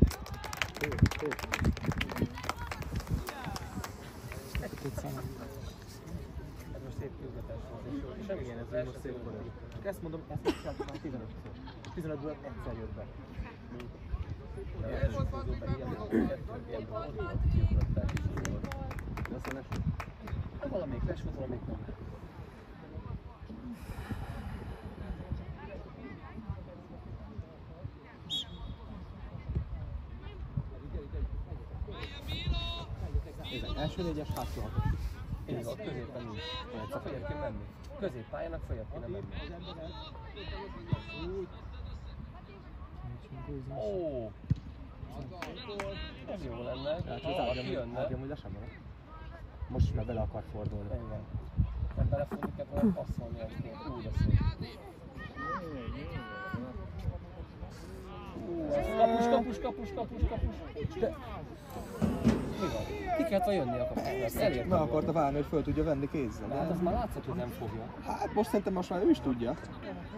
Ez most szép kiugatás volt, és jó. És nem igen, ez most szép volt. Csak ezt mondom, ezt megcsináltuk már 15-ször. 15-ből egyszer jött be. Valamelyik les volt, valamelyik nem. Nézzek, első négyes, hátul hatos. Én ott középen nincs. Csak följebb kell menni. Középpályának följebb kéne menni. Ó! Ez jó lenne. Ha kijönne. Átjön, hogy lesem van. Most már bele akar fordulni. Igen. Nem belefordul, kell volna passzolni ezt. Úgy a szép. Kapus. De... Mi van? Ki kellett volna jönni a kapusra? Meg akarta várni, hogy föl tudja venni kézzel. De hát az már látszott, hogy nem fogja. Hát most szerintem most már ő is tudja.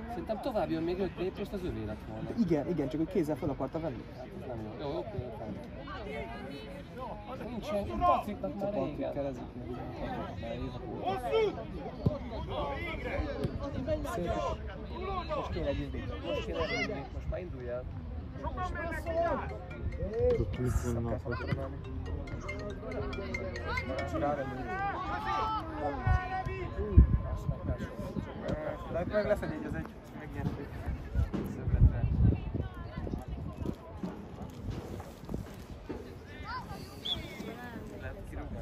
Szerintem tovább jön még 5 lépést, az övé lett volna. Igen, csak hogy kézzel föl akarta venni. Hát ez nem jó. Jó, oké. Nincsen, Patriknak már régen. Kerezik meg. Szép. Most kéne egy indít. Most már indulj el. Meg lesz egy, ez egy megnyerték szöbletre. Lehet kirúgni.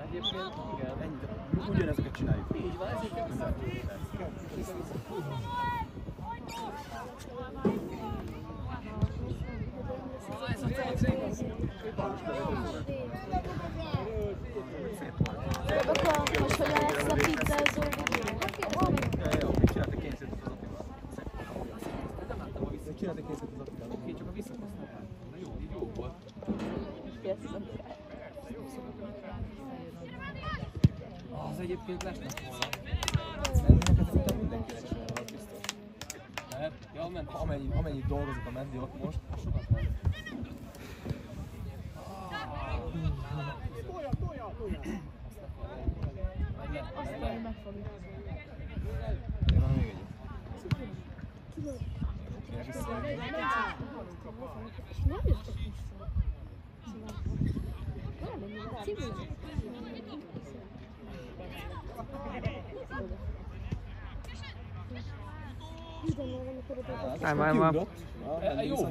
Egyébként igen, ennyit. Ugyanezeket csináljuk. Így van, ezért kell visszatérni. Most hogyan lesz a pizzázó videó? Csináltak kényszerűt az Attilával. Nem láttam a vissza. Csináltak kényszerűt az Attilával. Oké, csak a visszakasztál. Na jó, így jó volt. Az egyébként lesnek volna. Szerintem mindenkinek sem volt biztos. Mert, ja, ment. Amennyit dolgozik a Mendi ott most, Sokat ment. Aztán megfogjuk. van még egy. Kéne visszajönni. És nem jöttek vissza. Szóval valamennyire civil. Mindennél, amikor oda Jó,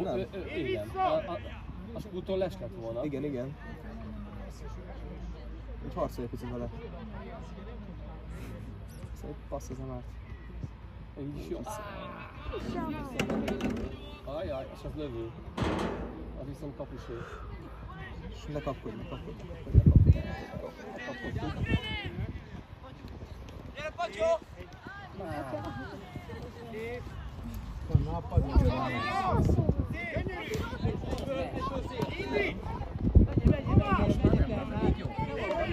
igen. A skútól les lett volna. Igen. Úgy harcolj egy picit vele. Szép passzozom át. Így is jó. Ajaj, és az lövő. Az viszont kapusé. És ne kapkodj.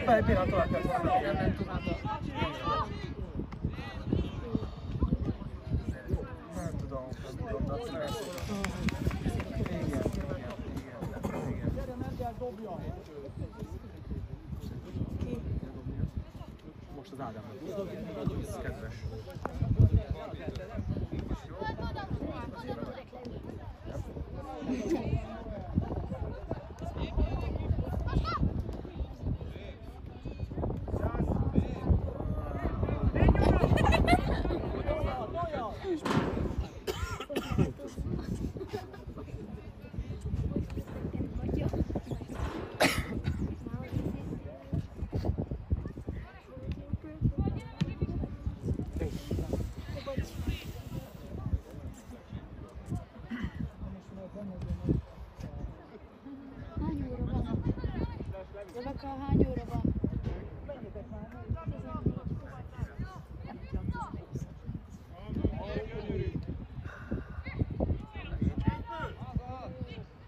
Egy pillanat tovább kell tovább. Nem tudom, most az Ádámnak. Ez kedves. hány óra van? Rebecca, hány óra van?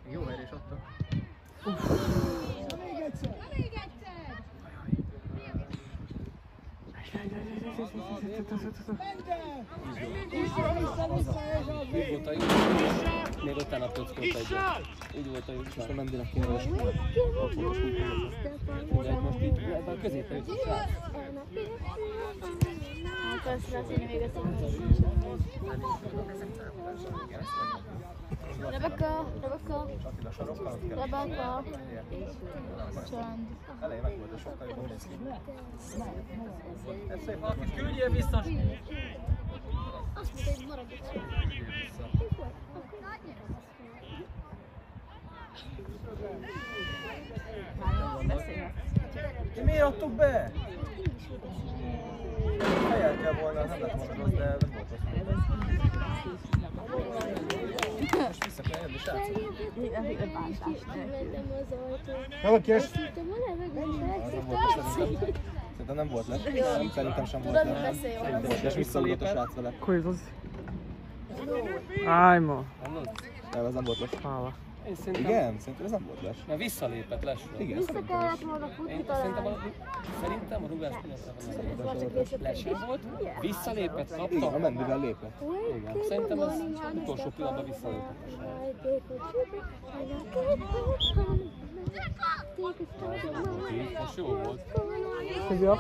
Jó verés adta. Úgy volt a jó. Még utána töckölt egyet. Így volt a jó. Most a Mendinek kéne vele. De most így ebben a középen jut a srác. Akarsz látni még ezt a Rebecca. Csend. Elején meg volt, de sokkal jobban néz ki. Valaki küldjél vissza! Azt mondta, hogy maradj itt. Miért adtuk be? Fejeltél volna, nem lett volna rossz, de nem volt rossz. Most vissza kell jönni, srácok. Nem a kes? Szerintem nem volt lesz. Szerintem sem volt Tudod, lesz. beszélj Nem volt, és visszalépett a srác vele. Koji izlazi? Ajmo. Nem, ez nem volt lesz. Hvala. Én szerintem... Igen? Szerintem ez nem volt lesz. Mert visszalépett lesről. Igen, Vissza szerintem kellett is. volna futni Én szerintem a Rubens lesén volt, visszalépett, Igen, a kapta. Mendivel lépett. Igen, szerintem az utolsó pillanatban visszalépett. Most jó volt. Vidio?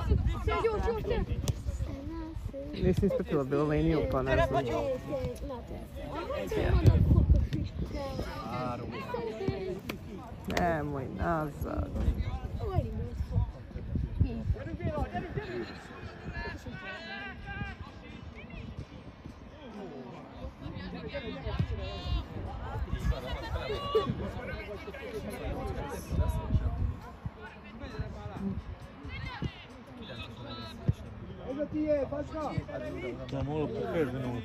Nisam ispratila, bilo liniju pa ne znam. Nemoj nazad. Ez a tiéd, bacska! Nem, hol a körbenúl.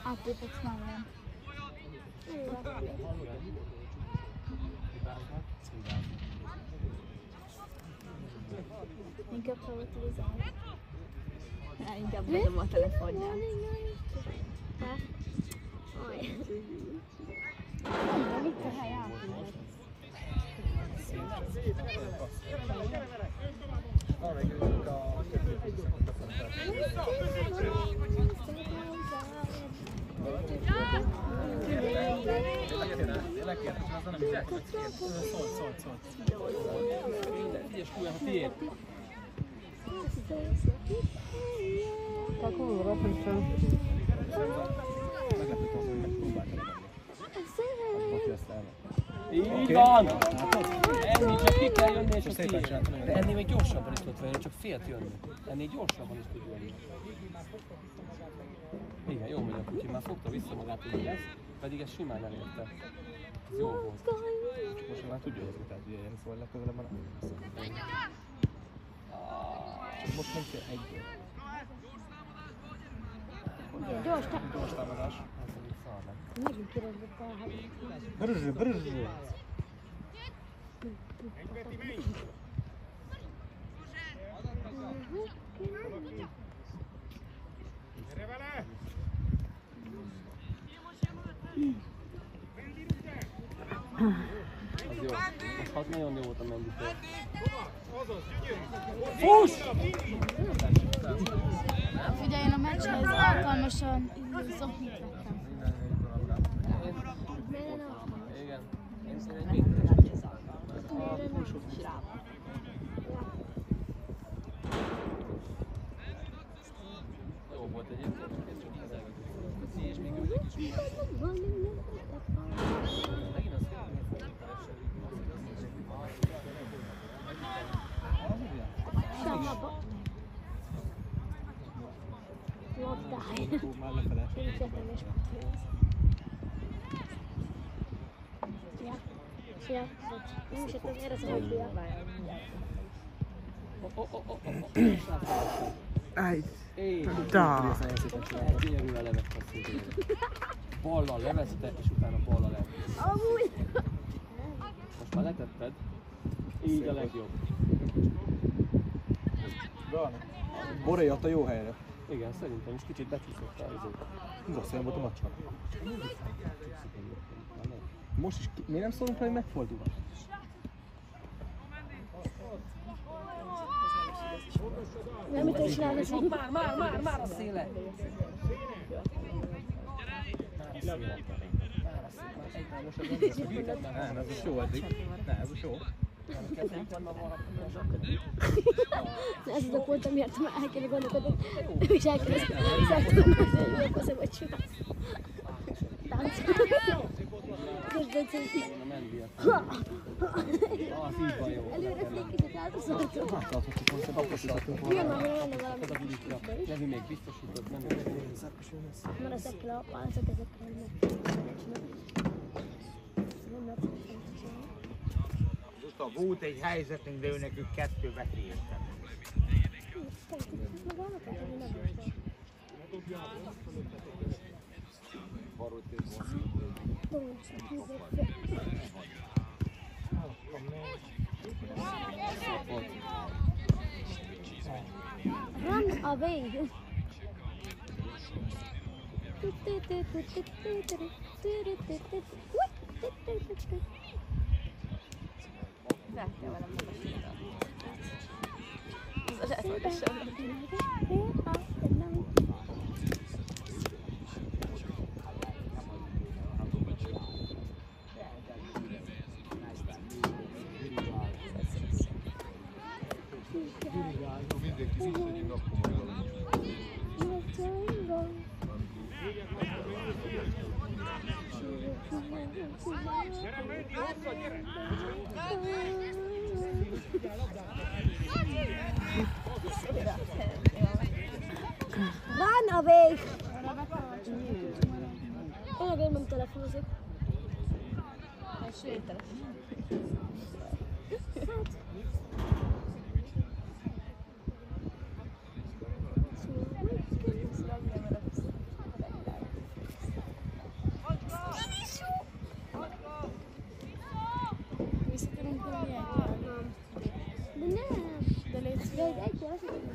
Átléphetsz már velem. Inkább hallottul az állat. Inkább bedom a telefonját. Mondom, itt a hely átülhet. Akkor rapincsön. Így van! Ennél csak ki kell jönni, és azt így. De ennél még gyorsabban is tudott venni, csak félt jönni. Ennél gyorsabban is tud jönni. Igen, jó megy a kutya, már fogta vissza magát, hogy lesz, pedig ez simán elérte. Ez jó volt. Most már tudja hozni, tehát ugye ilyen, szóval legközelebb már nem lesz. Csak most nem kell egy. Gyors támadás. Megint kirögött a hely. Brrrr. Az jó. Az nagyon jó volt a mendítő. Fuss! Figyelj, én a meccshez alkalmasan szokni vettem. Igen. Én egy méteres. Jó volt egyébként, ez csak ízelgető. És még ők is megint azt Labdáj. Már lefele. Ja, nem is tudom, erre szabadja. Aj, Éj! da. Gyönyörűen levette a székét. Ballal levezte, és utána ballal el. Amúgy. Most már letetted. Így a legjobb. Boré adta jó helyre. Igen, szerintem is kicsit becsúszott el azért. Rossz olyan volt a macska. Most is miért nem szólunk rá, hogy megfordul? Nem, mit kell csinálni? Már a széle! Nem, ez a jó eddig. Nem, ez a jó. Ez az a pont, amiért már el kéne gondolkodni. Ő is elkezdett szártolni, hogy jó faszom, hogy csinálsz. Táncolni. A mendiet. Az így van jó. Előre fékezett át a szartól. Láthatjuk, hogy taposítottunk volna. Milyen már lenne valami Ez a bulitra. Levi még biztosított, nem Mert ezekkel a páncok, ezekkel nem Volt egy helyzetünk, de ő nekünk kettő veszélyeztem. Run away! Vettél velem az esetlegesen. Mindenki visszagyünk, akkor majd valami. Run away! Én nem telefonozok. Sőt, telefon. Visszatérünk valami egyáltalán. De nem! De légy szíves, egyáltalán.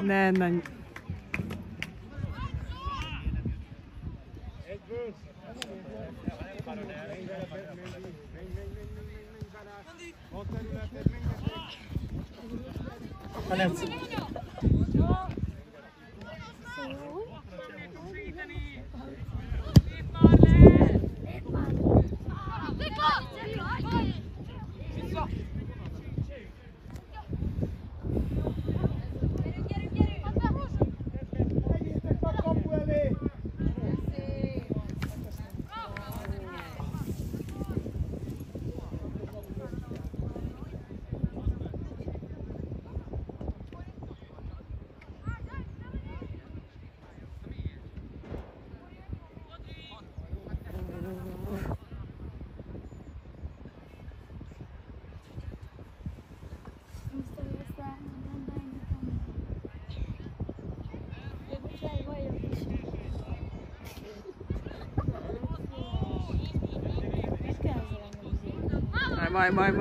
Ne, ne. Majd.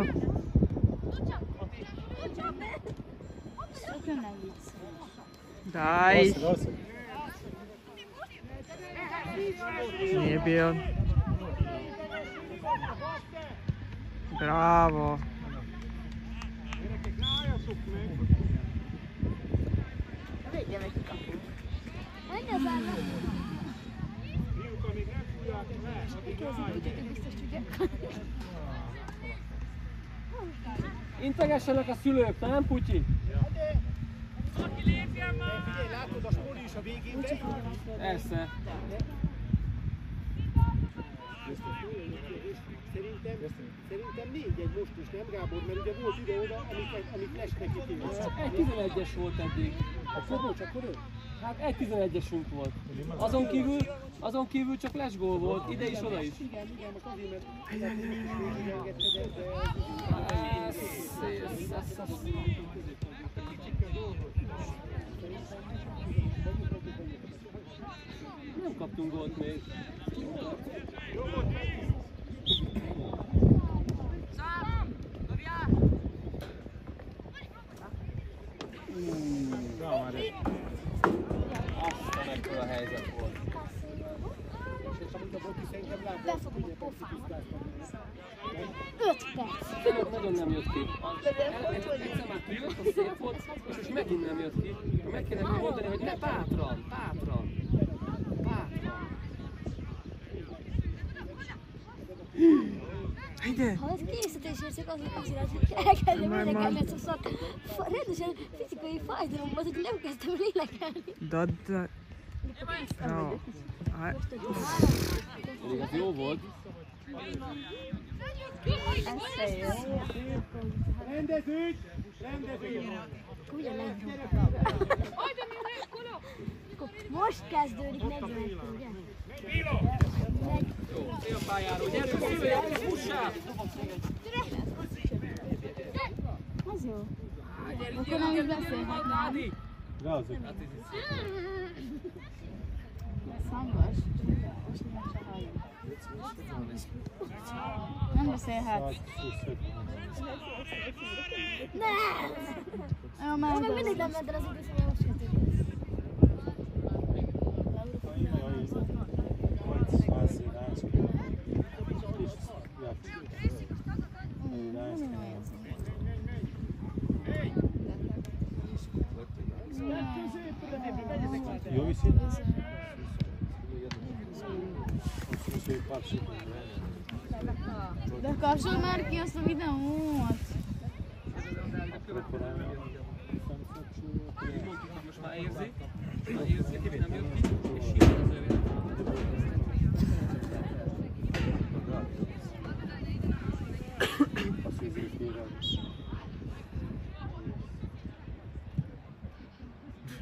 Daj. Nije bio. Bravo. Integessenek a szülők, nem Putyi? Figyelj, látod a Stóri is a végén? Persze. Szerintem 4-1 most is, nem Gábor? Mert ugye volt ide oda, amik lesnek itt. Egy 11-es volt eddig. Akkor ő? Hát egy 11-esünk volt. Azon kívül csak lesgól volt, ide is, oda is. Igen, most azért, mert nem kaptunk gólt még. Aztán ekkora helyzet volt. Befogom a pofámat. 5 perc. Nagyon nem jött ki. Egyszer már kijött, az szép volt, és most megint nem jött ki. Meg kellene mondani, hogy ne bátran. Ha ez készítésért csak azért, hogy elkezdem lélekelni, mert szóval rendesen fizikai fájdalom volt, hogy nem kezdtem lélekelni. Dad. No. Még az jó volt. Rendezők! Most kezdődik 40, ugye? Jó, félpályáról, gyerünk szívőjel, fussál! Az jó. Akkor nem is beszélhetnád. Szangos. Nem beszélhetsz. Ne! Meg mindig nem ment el az időszak, hogy most kezdődik. Io vi sì? De kapcsolj már ki azt a videót! Most már érzi, hogy nem jött ki, és sírt az ővé.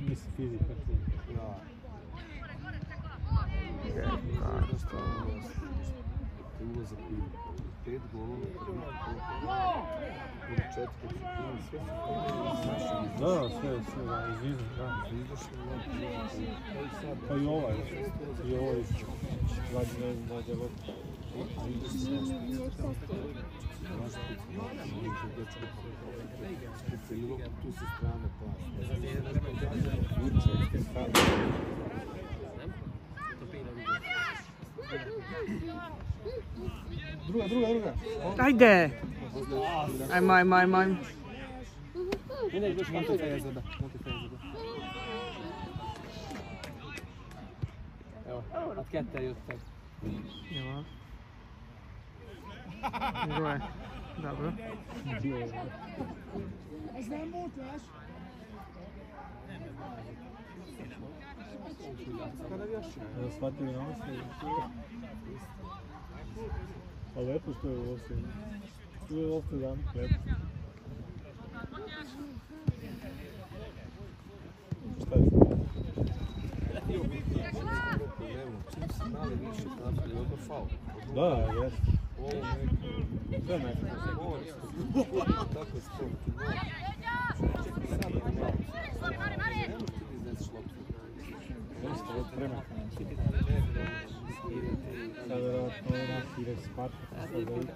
Miss fisica. Ulazak u 5 golova u prvih od 4 sve Da, sve, izvizu, da. Pa i ovaj, mlađe lopta. Tu sa strane pas. Druga. Ajde! Ajmo. Mindegy, most Monti fejezze be. Jó, hát ketten jöttek. Jó. Dobro. Ez nem módlás? Shvatili na osnovu. A lepo što je u osnovu. Tu je ovdje dan, lepo. Šta je što? Čim si mali više napravili, ovo je faul. Da, jes. Ovo neko. Sve neko. Tako je sport. Sad je malo. Nešto od prema. Sad vjerojatno nasire Sparta, sad velike.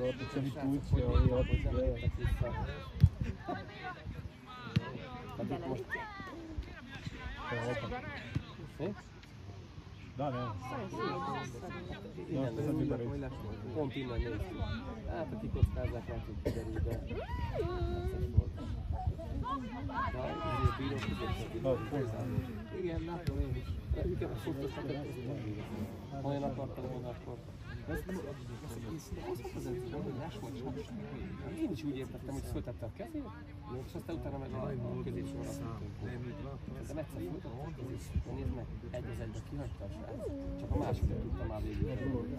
Otiče mi tući, ali otiče. Da, ne. Pont innen néz ki. Hát a kikockázás nem tud kiderülni, de necces volt. De azért bírom között. Igen, látom én is. De őket a fotósnak olyan akartam volna akkor. Én is úgy értettem, hogy föltette a kezét, és aztán utána meg a középsorra de egyszer föltette a kezét, nézd meg, egy az egybe kihagyta a srác, csak a második tudta már végül.